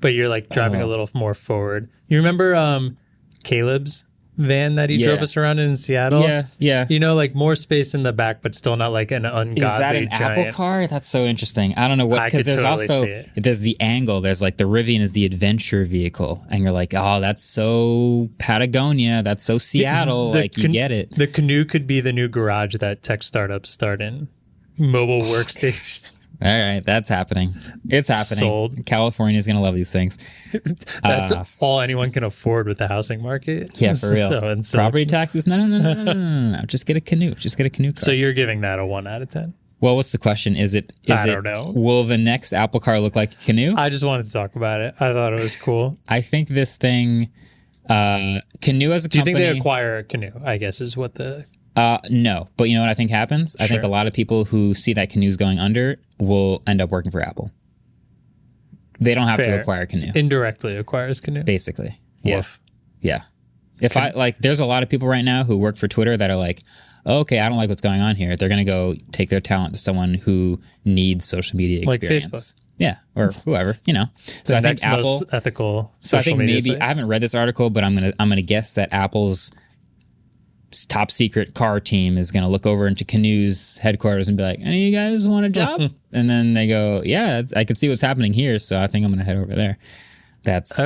but you're like driving a little more forward. You remember Caleb's van that he drove us around in Seattle? Yeah. You know, like more space in the back, but still not like an ungodly Is that an giant Apple car? That's so interesting. I don't know what, because there's there's the angle. There's like the Rivian is the adventure vehicle, and you're like, oh, that's so Patagonia. That's so Seattle. You get it. The Canoe could be the new garage that tech startups start in. Mobile workstation. All right, that's happening. It's happening. Sold. California's gonna love these things. That's all anyone can afford with the housing market. Yeah, for real. So property taxes? No. Just get a Canoe. Just get a Canoe car. So you're giving that a 1 out of 10? Well, what's the question? I don't know. Will the next Apple car look like a Canoe? I just wanted to talk about it. I thought it was cool. I think this thing, Canoe as a company. Do you think they acquire a Canoe? I guess is what the. No, but you know what I think happens? I think a lot of people who see that Canoe's going under will end up working for Apple. They don't have to acquire Canoe. Indirectly acquires Canoe. Basically. Woof. Yeah. There's a lot of people right now who work for Twitter that are like, oh, okay, I don't like what's going on here. They're going to go take their talent to someone who needs social media experience. Like Facebook. Yeah, or whoever, you know. So I think Apple most ethical. So I think maybe I haven't read this article, but I'm gonna guess that Apple's top secret car team is going to look over into Canoe's headquarters and be like, any of you guys want a job? And then they go, yeah, I can see what's happening here, so I think I'm going to head over there. That's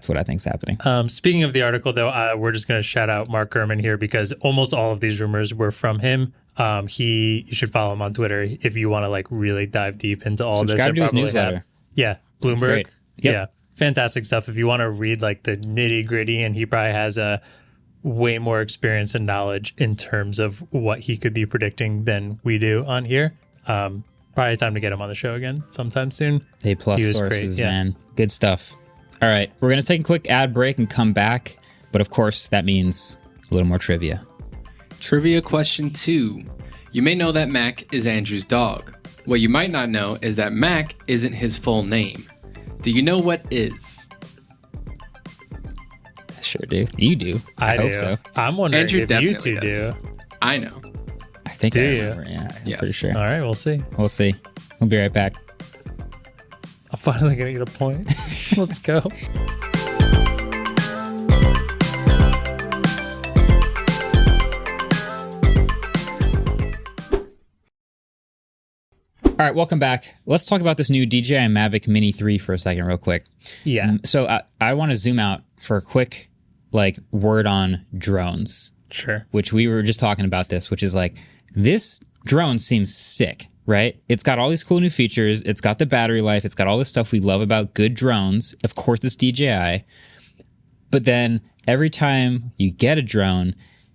what I think's happening. Speaking of the article, though, we're just going to shout out Mark Gurman here because almost all of these rumors were from him. You should follow him on Twitter if you want to like really dive deep into all this. Subscribe to his newsletter. Yeah, Bloomberg. Great. Yep. Yeah, fantastic stuff. If you want to read like the nitty gritty, and he probably has a way more experience and knowledge in terms of what he could be predicting than we do on here. Probably time to get him on the show again sometime soon. A+ sources, man. Good stuff. All right, we're going to take a quick ad break and come back. But of course, that means a little more trivia. Trivia question 2. You may know that Mac is Andrew's dog. What you might not know is that Mac isn't his full name. Do you know what is? I sure do. You do. I hope so. I'm wondering Andrew if you two does. do. I know. I think Do I you? remember. Yeah, I'm Yes. pretty sure. All right, we'll see. We'll see. We'll be right back. I'm finally going to get a point. Let's go. All right, welcome back. Let's talk about this new DJI Mavic Mini 3 for a second real quick. Yeah. So I want to zoom out for a quick word on drones, Sure. which we were just talking about this, which is like, this drone seems sick, right? It's got all these cool new features. It's got the battery life. It's got all this stuff we love about good drones. Of course, it's DJI. But then every time you get a drone,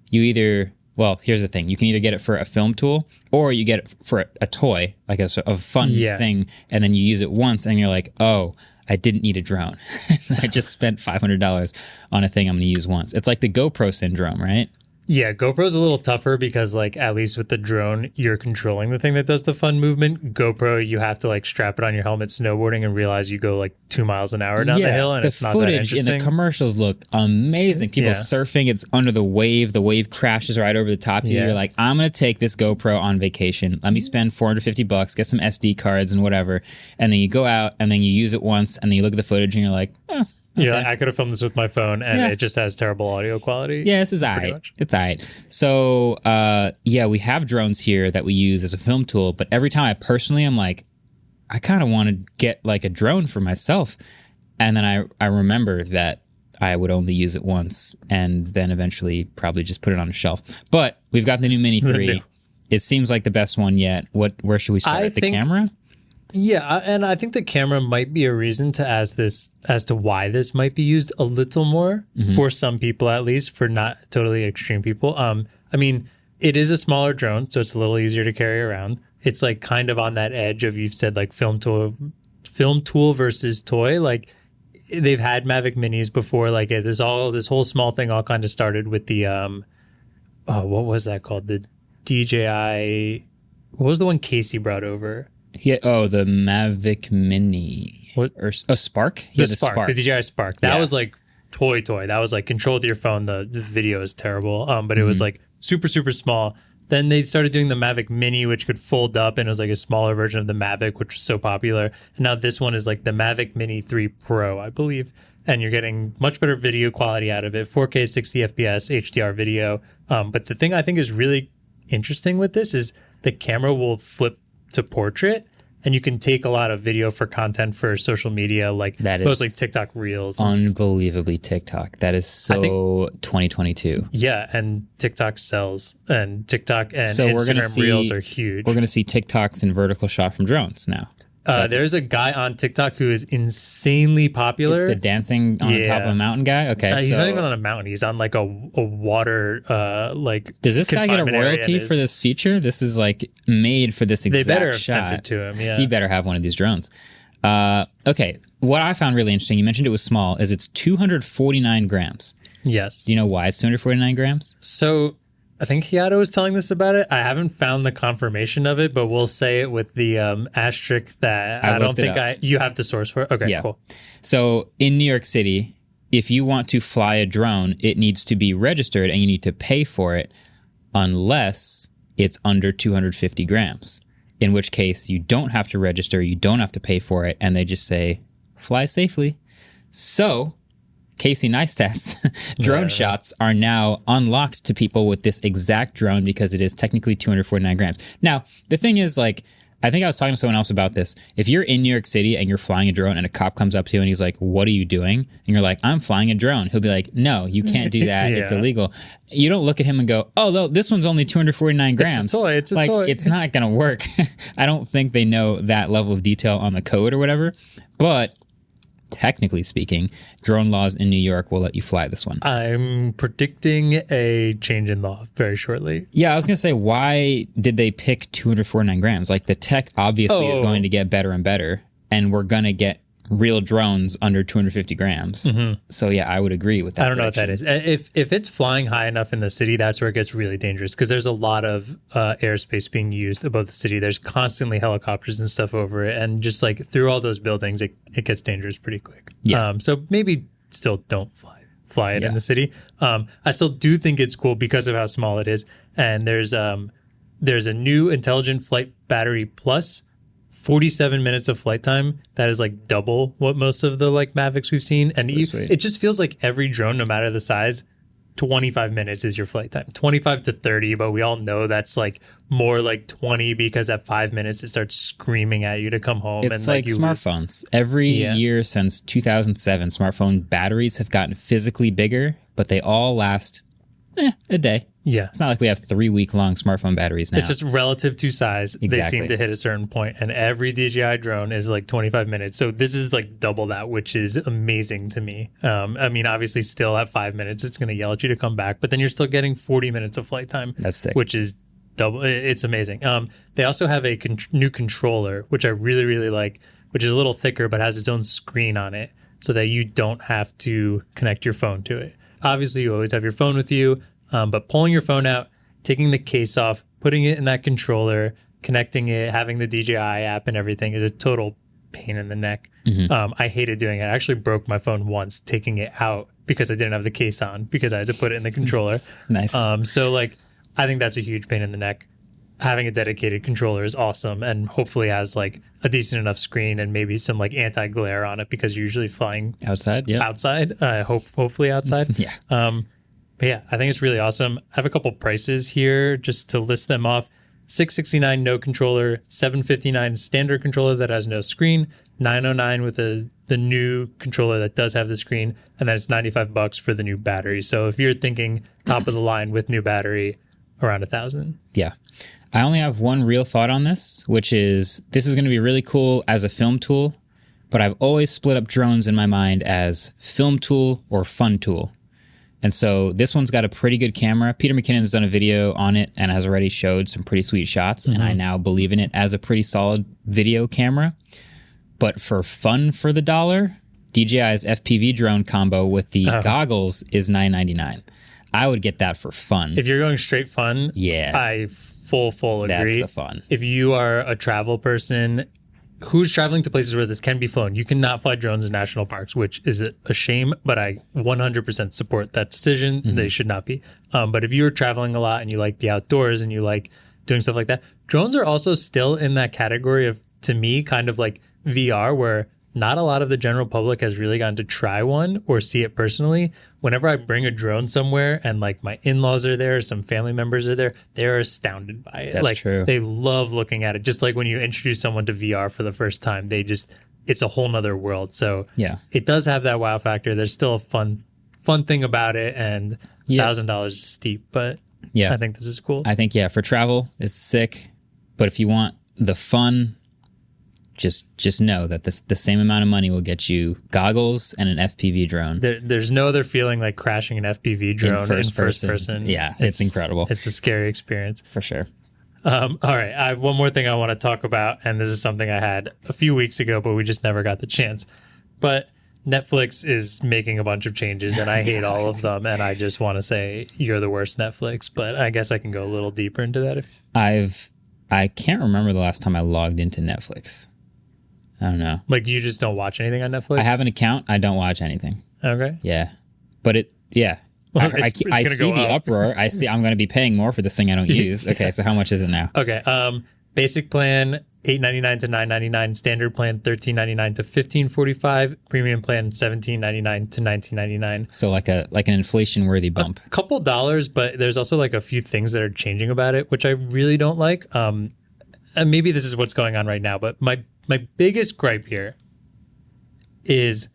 you either... Well, here's the thing. You can either get it for a film tool or you get it for a toy, like a fun thing, and then you use it once and you're like, oh, I didn't need a drone. I just spent $500 on a thing I'm going to use once. It's like the GoPro syndrome, right? Yeah, GoPro's a little tougher because, like, at least with the drone, you're controlling the thing that does the fun movement. GoPro, you have to, like, strap it on your helmet snowboarding and realize you go, like, 2 miles an hour down the hill, and it's not that interesting. The footage in the commercials look amazing. People surfing, it's under the wave crashes right over the top of you. You're like, I'm going to take this GoPro on vacation. Let me spend $450, get some SD cards and whatever. And then you go out, and then you use it once, and then you look at the footage, and you're like, oh. Okay. Yeah, I could have filmed this with my phone, and it just has terrible audio quality. Yeah, this is all right. It's all right. So, we have drones here that we use as a film tool, but every time I'm like, I kind of want to get like a drone for myself. And then I remember that I would only use it once and then eventually probably just put it on a shelf. But we've got the new Mini 3. It seems like the best one yet. Where should we start? The camera? Yeah, and I think the camera might be a reason to ask this as to why this might be used a little more for some people, at least for not totally extreme people. I mean, it is a smaller drone, so it's a little easier to carry around. It's like kind of on that edge of, you've said, like film tool versus toy. Like, they've had Mavic Minis before. Like, this whole small thing all kind of started with the what was that called? The DJI. What was the one Casey brought over? Yeah. Oh, the Mavic Mini. What? Or a Spark? The Spark. The DJI Spark. That was like toy. That was like control with your phone. The video is terrible. But it was like super, super small. Then they started doing the Mavic Mini, which could fold up, and it was like a smaller version of the Mavic, which was so popular. And now this one is like the Mavic Mini 3 Pro, I believe. And you're getting much better video quality out of it. 4K 60 FPS HDR video. But the thing I think is really interesting with this is the camera will flip to portrait, and you can take a lot of video for content for social media, like those like TikTok Reels. Unbelievably TikTok. That is so 2022. Yeah, and TikTok sells, and TikTok and Instagram Reels are huge. We're going to see TikToks in vertical shot from drones now. There's a guy on TikTok who is insanely popular. It's the dancing on the top of a mountain guy? Okay. He's not even on a mountain. He's on like a water, like... Does this guy get a royalty for this feature? This is like made for this exact shot. They better have sent it to him, yeah. He better have one of these drones. Okay. What I found really interesting, you mentioned it was small, is it's 249 grams. Yes. Do you know why it's 249 grams? So... I think Hiato was telling us about it. I haven't found the confirmation of it, but we'll say it with the asterisk that I don't think you have the source for it. Okay, yeah. Cool. So in New York City, if you want to fly a drone, it needs to be registered and you need to pay for it unless it's under 250 grams, in which case you don't have to register, you don't have to pay for it, and they just say, fly safely. So Casey Neistat's drone shots are now unlocked to people with this exact drone because it is technically 249 grams. Now, the thing is, like, I think I was talking to someone else about this. If you're in New York City and you're flying a drone and a cop comes up to you and he's like, what are you doing? And you're like, I'm flying a drone. He'll be like, no, you can't do that. It's illegal. You don't look at him and go, oh, this one's only 249 grams. It's a toy. It's a toy. It's not going to work. I don't think they know that level of detail on the code or whatever. But technically speaking, drone laws in New York will let you fly this one. I'm predicting a change in law very shortly. Yeah, I was going to say, why did they pick 249 grams? Like, the tech obviously is going to get better and better, and we're going to get real drones under 250 grams. So yeah, I would agree with that. I don't know what that is. If it's flying high enough in the city, that's where it gets really dangerous, because there's a lot of airspace being used above the city. There's constantly helicopters and stuff over it, and just like through all those buildings, it gets dangerous pretty quick. So maybe still don't fly it in the city. I still do think it's cool because of how small it is. And there's a new Intelligent Flight Battery Plus, 47 minutes of flight time. That is like double what most of the like Mavics we've seen. And it just feels like every drone, no matter the size, 25 minutes is your flight time. 25 to 30, but we all know that's like more like 20, because at 5 minutes it starts screaming at you to come home. It's like smartphones. Every year since 2007, smartphone batteries have gotten physically bigger, but they all last a day. Yeah. It's not like we have 3-week-long smartphone batteries now. It's just relative to size. Exactly. They seem to hit a certain point, and every DJI drone is like 25 minutes. So this is like double that, which is amazing to me. I mean, obviously still at 5 minutes, it's going to yell at you to come back, but then you're still getting 40 minutes of flight time. That's sick. Which is double. It's amazing. They also have a new controller, which I really, really like, which is a little thicker, but has its own screen on it so that you don't have to connect your phone to it. Obviously, you always have your phone with you. But pulling your phone out, taking the case off, putting it in that controller, connecting it, having the DJI app and everything is a total pain in the neck. I hated doing it. I actually broke my phone once taking it out because I didn't have the case on, because I had to put it in the controller. Nice. So like, I think that's a huge pain in the neck. Having a dedicated controller is awesome, and hopefully has like a decent enough screen and maybe some like anti-glare on it, because you're usually flying outside. Yeah. Outside. Hopefully outside. Yeah. But yeah, I think it's really awesome. I have a couple prices here just to list them off. $669 no controller, $759 standard controller that has no screen, $909 with the new controller that does have the screen, and then it's $95 for the new battery. So if you're thinking top of the line with new battery, around $1,000. Yeah. I only have one real thought on this, which is this is going to be really cool as a film tool, but I've always split up drones in my mind as film tool or fun tool. And so this one's got a pretty good camera. Peter McKinnon's done a video on it and has already showed some pretty sweet shots. And I now believe in it as a pretty solid video camera. But for fun for the $1, DJI's FPV drone combo with the goggles is $9.99. I would get that for fun. If you're going straight fun, I full agree. That's the fun. If you are a travel person who's traveling to places where this can be flown, you cannot fly drones in national parks, which is a shame, but I 100% support that decision. They should not be. But if you're traveling a lot and you like the outdoors and you like doing stuff like that, drones are also still in that category of, to me, kind of like VR, where not a lot of the general public has really gotten to try one or see it personally. Whenever I bring a drone somewhere and like my in-laws are there, some family members are there, they're astounded by it. That's like, true. They love looking at it. Just like when you introduce someone to VR for the first time, it's a whole nother world. So yeah, it does have that wow factor. There's still a fun thing about it, and $1,000 is steep, but yeah, I think this is cool. I think, for travel, it's sick. But if you want the fun, just know that the same amount of money will get you goggles and an FPV drone. There's no other feeling like crashing an FPV drone in first person. Yeah, it's incredible. It's a scary experience. For sure. All right, I have one more thing I want to talk about, and this is something I had a few weeks ago, but we just never got the chance. But Netflix is making a bunch of changes, and I hate all of them, and I just want to say you're the worst, Netflix. But I guess I can go a little deeper into that. I can't remember the last time I logged into Netflix. I don't know. Like, you just don't watch anything on Netflix? I have an account. I don't watch anything. Okay. Yeah. But Well, I see the uproar. I'm going to be paying more for this thing I don't use. Okay, so how much is it now? Okay. Basic plan $8.99 to $9.99. Standard plan $13.99 to $15.45. Premium plan $17.99 to $19.99. So like an inflation worthy bump. A couple dollars, but there's also like a few things that are changing about it, which I really don't like. And maybe this is what's going on right now, but my biggest gripe here is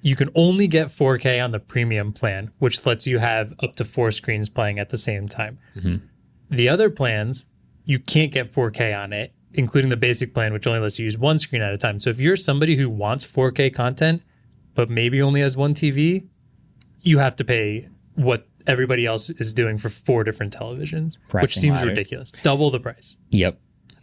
you can only get 4K on the premium plan, which lets you have up to 4 screens playing at the same time. Mm-hmm. The other plans, you can't get 4K on it, including the basic plan, which only lets you use 1 screen at a time. So if you're somebody who wants 4K content, but maybe only has 1 TV, you have to pay what everybody else is doing for 4 different televisions, which seems ridiculous. Double the price. Yep.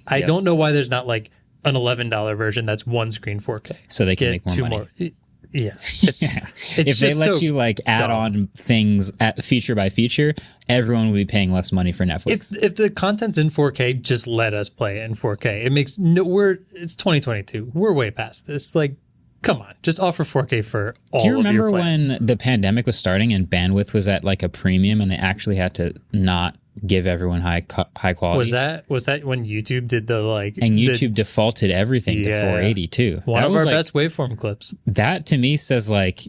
I don't know why there's not like an $11 version that's 1 screen 4K. So they can make more money. Yeah. If they let you like add on things feature by feature, everyone would be paying less money for Netflix. If the content's in 4K, just let us play it in 4K. It's 2022. We're way past this. Like, come on, just offer 4K for all of your plans. Do you remember when the pandemic was starting and bandwidth was at like a premium and they actually had to not give everyone high quality? Was that when YouTube did the like? And YouTube defaulted everything to 480 too. One of our best waveform clips. That to me says like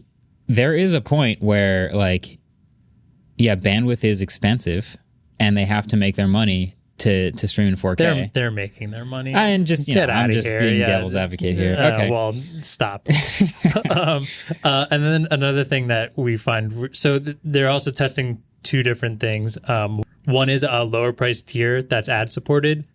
there is a point where like, yeah, bandwidth is expensive and they have to make their money to stream in 4K. They're making their money. And just I'm just being devil's advocate here. Okay. Well, stop. And then another thing that we find, so they're also testing 2 different things. One is a lower price tier that's ad supported.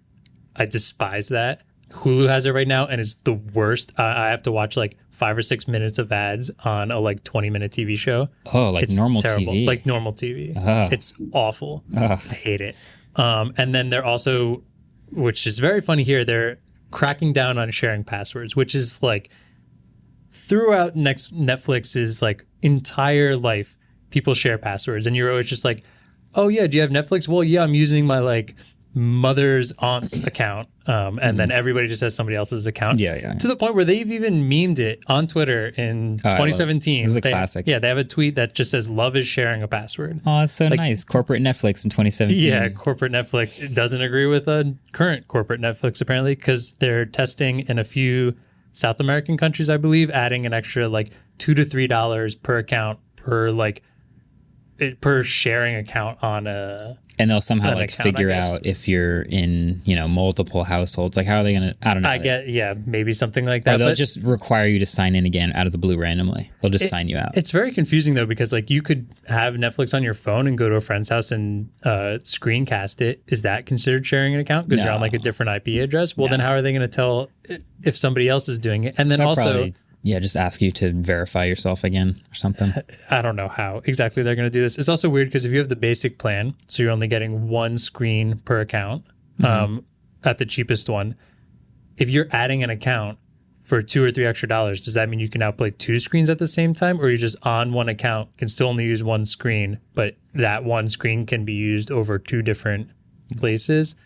I despise that. Hulu has it right now, and it's the worst. I have to watch like 5 or 6 minutes of ads on a like 20-minute TV show. Oh, like it's normal terrible. TV. Like normal TV. It's awful. I hate it. And then they're also, which is very funny here, they're cracking down on sharing passwords, which is like throughout Netflix's like entire life, people share passwords, and you're always just like, oh yeah, do you have Netflix? Well, yeah, I'm using my like mother's aunt's account. And then everybody just has somebody else's account. Yeah. To the point where they've even memed it on Twitter in 2017. This is a classic. Yeah, they have a tweet that just says, love is sharing a password. Oh, that's so nice. Corporate Netflix in 2017. Yeah, corporate Netflix. It doesn't agree with current corporate Netflix, apparently, because they're testing in a few South American countries, I believe, adding an extra like $2 to $3 per account per sharing account on a... And they'll somehow like figure out if you're in, multiple households. Like, how are they going to, I don't know. Maybe something like that. Or they'll just require you to sign in again out of the blue randomly. They'll just sign you out. It's very confusing though, because like you could have Netflix on your phone and go to a friend's house and screencast it. Is that considered sharing an account? Because you're on like a different IP address? Well, then how are they going to tell if somebody else is doing it? And then just ask you to verify yourself again or something. I don't know how exactly they're going to do this. It's also weird because if you have the basic plan, so you're only getting 1 screen per account at the cheapest one, if you're adding an account for $2 or $3 extra, does that mean you can now play 2 screens at the same time? Or you just on one account can still only use 1 screen, but that 1 screen can be used over 2 different places?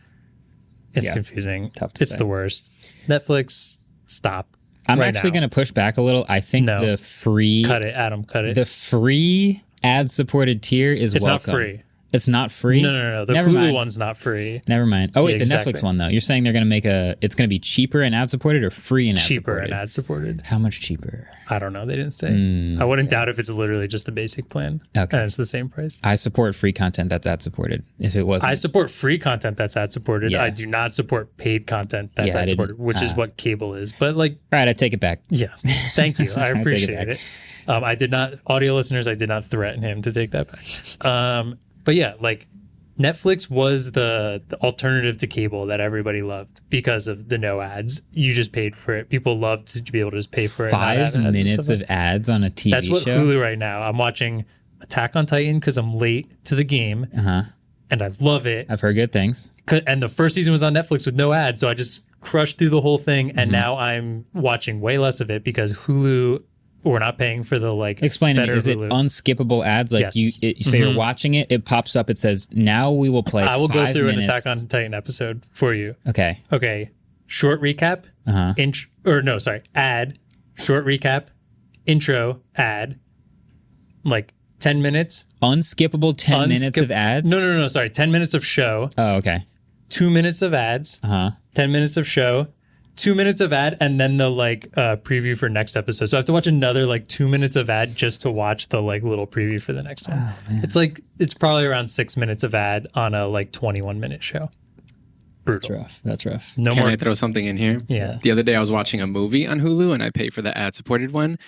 It's confusing. Tough to say. It's the worst. Netflix, stop. I'm actually going to push back a little. I think the free... Cut it, Adam, cut it. The free ad-supported tier is welcome. It's not free. It's not free? No. The Hulu one's not free. Never mind. Oh, wait, the Netflix one, though. You're saying they're going to make it's going to be cheaper and ad-supported or free and ad-supported? Cheaper and ad-supported. How much cheaper? I don't know. They didn't say. I wouldn't doubt if it's literally just the basic plan. Okay. And it's the same price. I support free content that's ad-supported. If it wasn't. I support free content that's ad-supported. Yeah. I do not support paid content that's ad-supported, which is what cable is. But like... All right, I take it back. Yeah. Thank you. I appreciate it. I did not... Audio listeners, I did not threaten him to take that back. But yeah, like... Netflix was the alternative to cable that everybody loved because of the no ads. You just paid for it. People loved to be able to just pay for it. 5 minutes of ads on a TV show? That's what Hulu right now. I'm watching Attack on Titan because I'm late to the game. And I love it. I've heard good things. And the first season was on Netflix with no ads. So I just crushed through the whole thing. And now I'm watching way less of it because Hulu... We're not paying for the like. Explain to me. Is it unskippable ads? Like yes. you say you're watching it, it pops up. It says now we will play. I will go through minutes. an Attack on Titan episode for you. Okay. Short recap. Ad. Short recap. Intro. Ad. Like 10 minutes. Unskippable 10 minutes of ads. No. Sorry, 10 minutes of show. Oh, okay. 2 minutes of ads. 10 minutes of show. 2 minutes of ad and then the like preview for next episode. So I have to watch another like 2 minutes of ad just to watch the like little preview for the next one. Oh, it's probably around 6 minutes of ad on a like 21-minute show. Brutal. That's rough. Can I throw something in here? Yeah. The other day I was watching a movie on Hulu and I paid for the ad-supported one.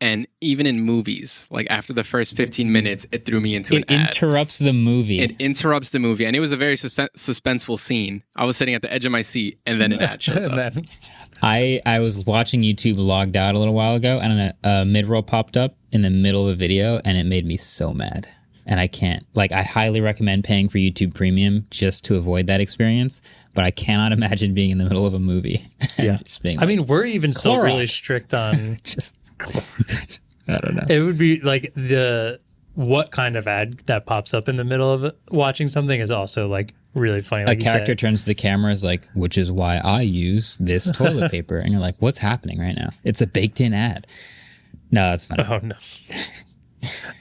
And even in movies, like after the first 15 minutes, it threw me into an ad. It interrupts the movie. It interrupts the movie. And it was a very suspenseful scene. I was sitting at the edge of my seat and then an ad shows up. I was watching YouTube logged out a little while ago and a mid-roll popped up in the middle of a video and it made me so mad. And I can't, like, I highly recommend paying for YouTube Premium just to avoid that experience. But I cannot imagine being in the middle of a movie. Yeah. Just being I mean, we're even still really strict on just I don't know. It would be like what kind of ad that pops up in the middle of watching something is also like really funny. Like a character turns to the camera is like, which is why I use this toilet paper. And you're like, what's happening right now? It's a baked in ad. No, that's funny. Oh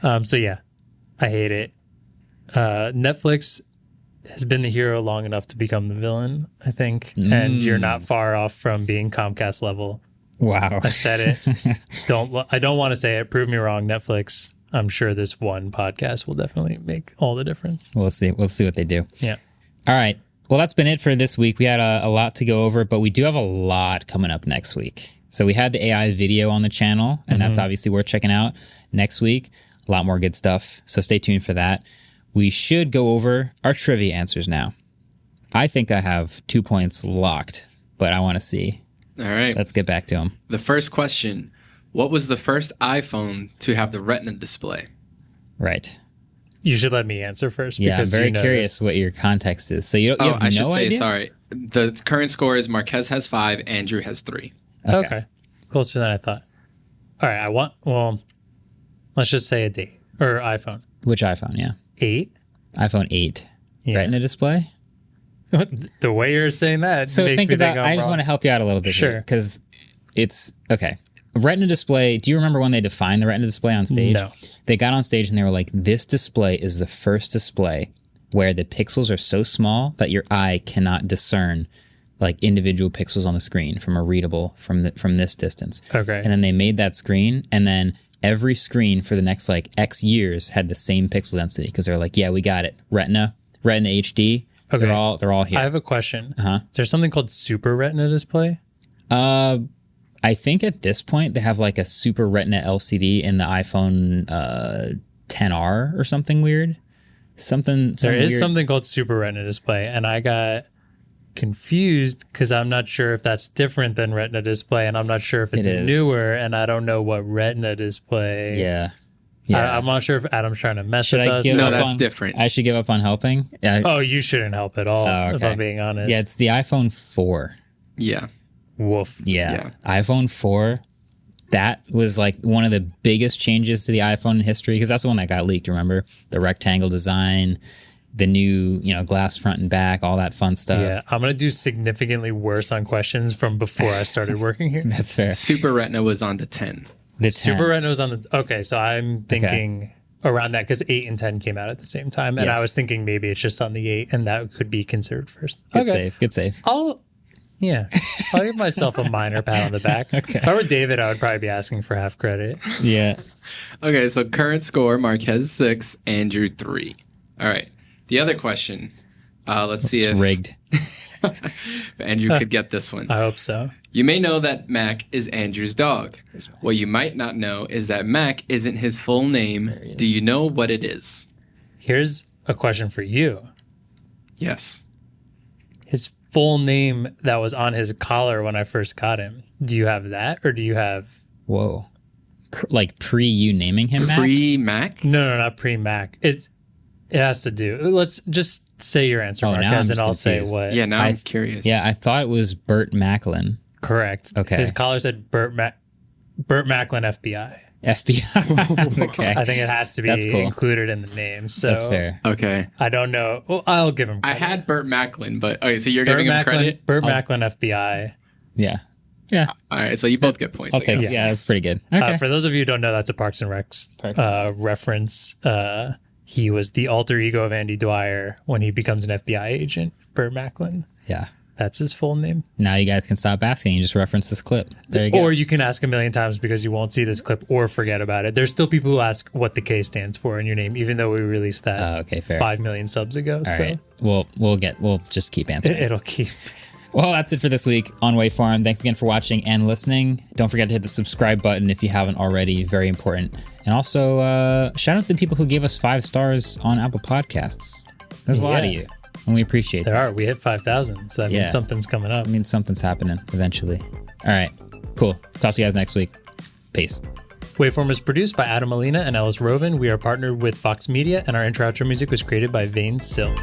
no. So yeah, I hate it. Netflix has been the hero long enough to become the villain, I think. And you're not far off from being Comcast level. Wow. I said it. I don't want to say it. Prove me wrong, Netflix. I'm sure this one podcast will definitely make all the difference. We'll see. We'll see what they do. Yeah. All right. Well, that's been it for this week. We had a lot to go over, but we do have a lot coming up next week. So we had the AI video on the channel, and that's obviously worth checking out. Next week, a lot more good stuff. So stay tuned for that. We should go over our trivia answers now. I think I have 2 points locked, but I want to see. All right. Let's get back to them. The first question. What was the first iPhone to have the Retina display? Right. You should let me answer first. Yeah, because I'm very curious what your context is. So you have no idea? I should say, sorry. The current score is Marques has 5, Andrew has 3. Okay. Closer than I thought. All right. Let's just say a date. Or iPhone. Which iPhone, yeah? 8? iPhone 8. Yeah. Retina display? The way you're saying that so makes think me about, think I just want to help you out a little bit here. Because it's, okay. Retina display, do you remember when they defined the Retina display on stage? No. They got on stage and they were like, this display is the first display where the pixels are so small that your eye cannot discern like individual pixels on the screen from a readable from this distance. Okay. And then they made that screen, and then every screen for the next like X years had the same pixel density because they're like, yeah, we got it. Retina HD. Okay. They're all here. I have a question. Uh-huh. Is there something called Super Retina display? I think at this point they have like a Super Retina LCD in the iPhone 10R or something weird. There is something called Super Retina display, and I got confused because I'm not sure if that's different than Retina display, and I'm not sure if it's newer, and I don't know what Retina display. Yeah. I'm not sure if Adam's trying to mess with us. No, that's different. I should give up on helping. Yeah. Oh, you shouldn't help at all. Okay. If I'm being honest. Yeah, it's the iPhone 4. Yeah. Woof. Yeah. iPhone 4. That was like one of the biggest changes to the iPhone in history because that's the one that got leaked. Remember the rectangle design, the new glass front and back, all that fun stuff. Yeah, I'm gonna do significantly worse on questions from before I started working here. That's fair. Super Retina was on the 10. Super Retina was on the... Okay, so I'm thinking around that because 8 and 10 came out at the same time. And I was thinking maybe it's just on the 8 and that could be considered first. Good save. I'll give myself a minor pat on the back. Okay. If I were David, I would probably be asking for half credit. Yeah. Okay, so current score, Marques 6, Andrew 3. All right. The other question, let's see if rigged. if Andrew could get this one. I hope so. You may know that Mac is Andrew's dog. What you might not know is that Mac isn't his full name. Do you know what it is? Here's a question for you. Yes. His full name that was on his collar when I first got him. Do you have that, or do you have... Whoa. Like pre you naming him Mac? Pre-Mac? No, not pre-Mac. It has to do... Let's just say your answer, Marques, and I'll say what... Yeah, now I'm curious. Yeah, I thought it was Burt Macklin. Correct. Okay. His collar said Burt Macklin FBI. FBI. Okay. I think it has to be included in the name. So that's fair. Okay. I don't know. Well, I'll give him credit. I had Burt Macklin, but okay, so you're giving him credit? Burt Macklin FBI. Yeah. Yeah. All right, so you both get points. Okay. Yeah, that's pretty good. Okay. For those of you who don't know, that's a Parks and Recs reference. He was the alter ego of Andy Dwyer when he becomes an FBI agent, Burt Macklin. Yeah. That's his full name. Now you guys can stop asking. You just reference this clip. There you go. Or you can ask a million times because you won't see this clip or forget about it. There's still people who ask what the K stands for in your name, even though we released that okay, fair. 5 million subs ago. All right. We'll just keep answering. It'll keep. Well, that's it for this week on Waveform. Thanks again for watching and listening. Don't forget to hit the subscribe button if you haven't already. Very important. And also, shout out to the people who gave us 5 stars on Apple Podcasts. There's a lot of you, and we appreciate that. There are. We hit 5,000, so that means something's coming up. I mean, something's happening eventually. All right, cool. Talk to you guys next week. Peace. Waveform is produced by Adam Molina and Ellis Rovin. We are partnered with Fox Media, and our intro-outro music was created by Vane Sill.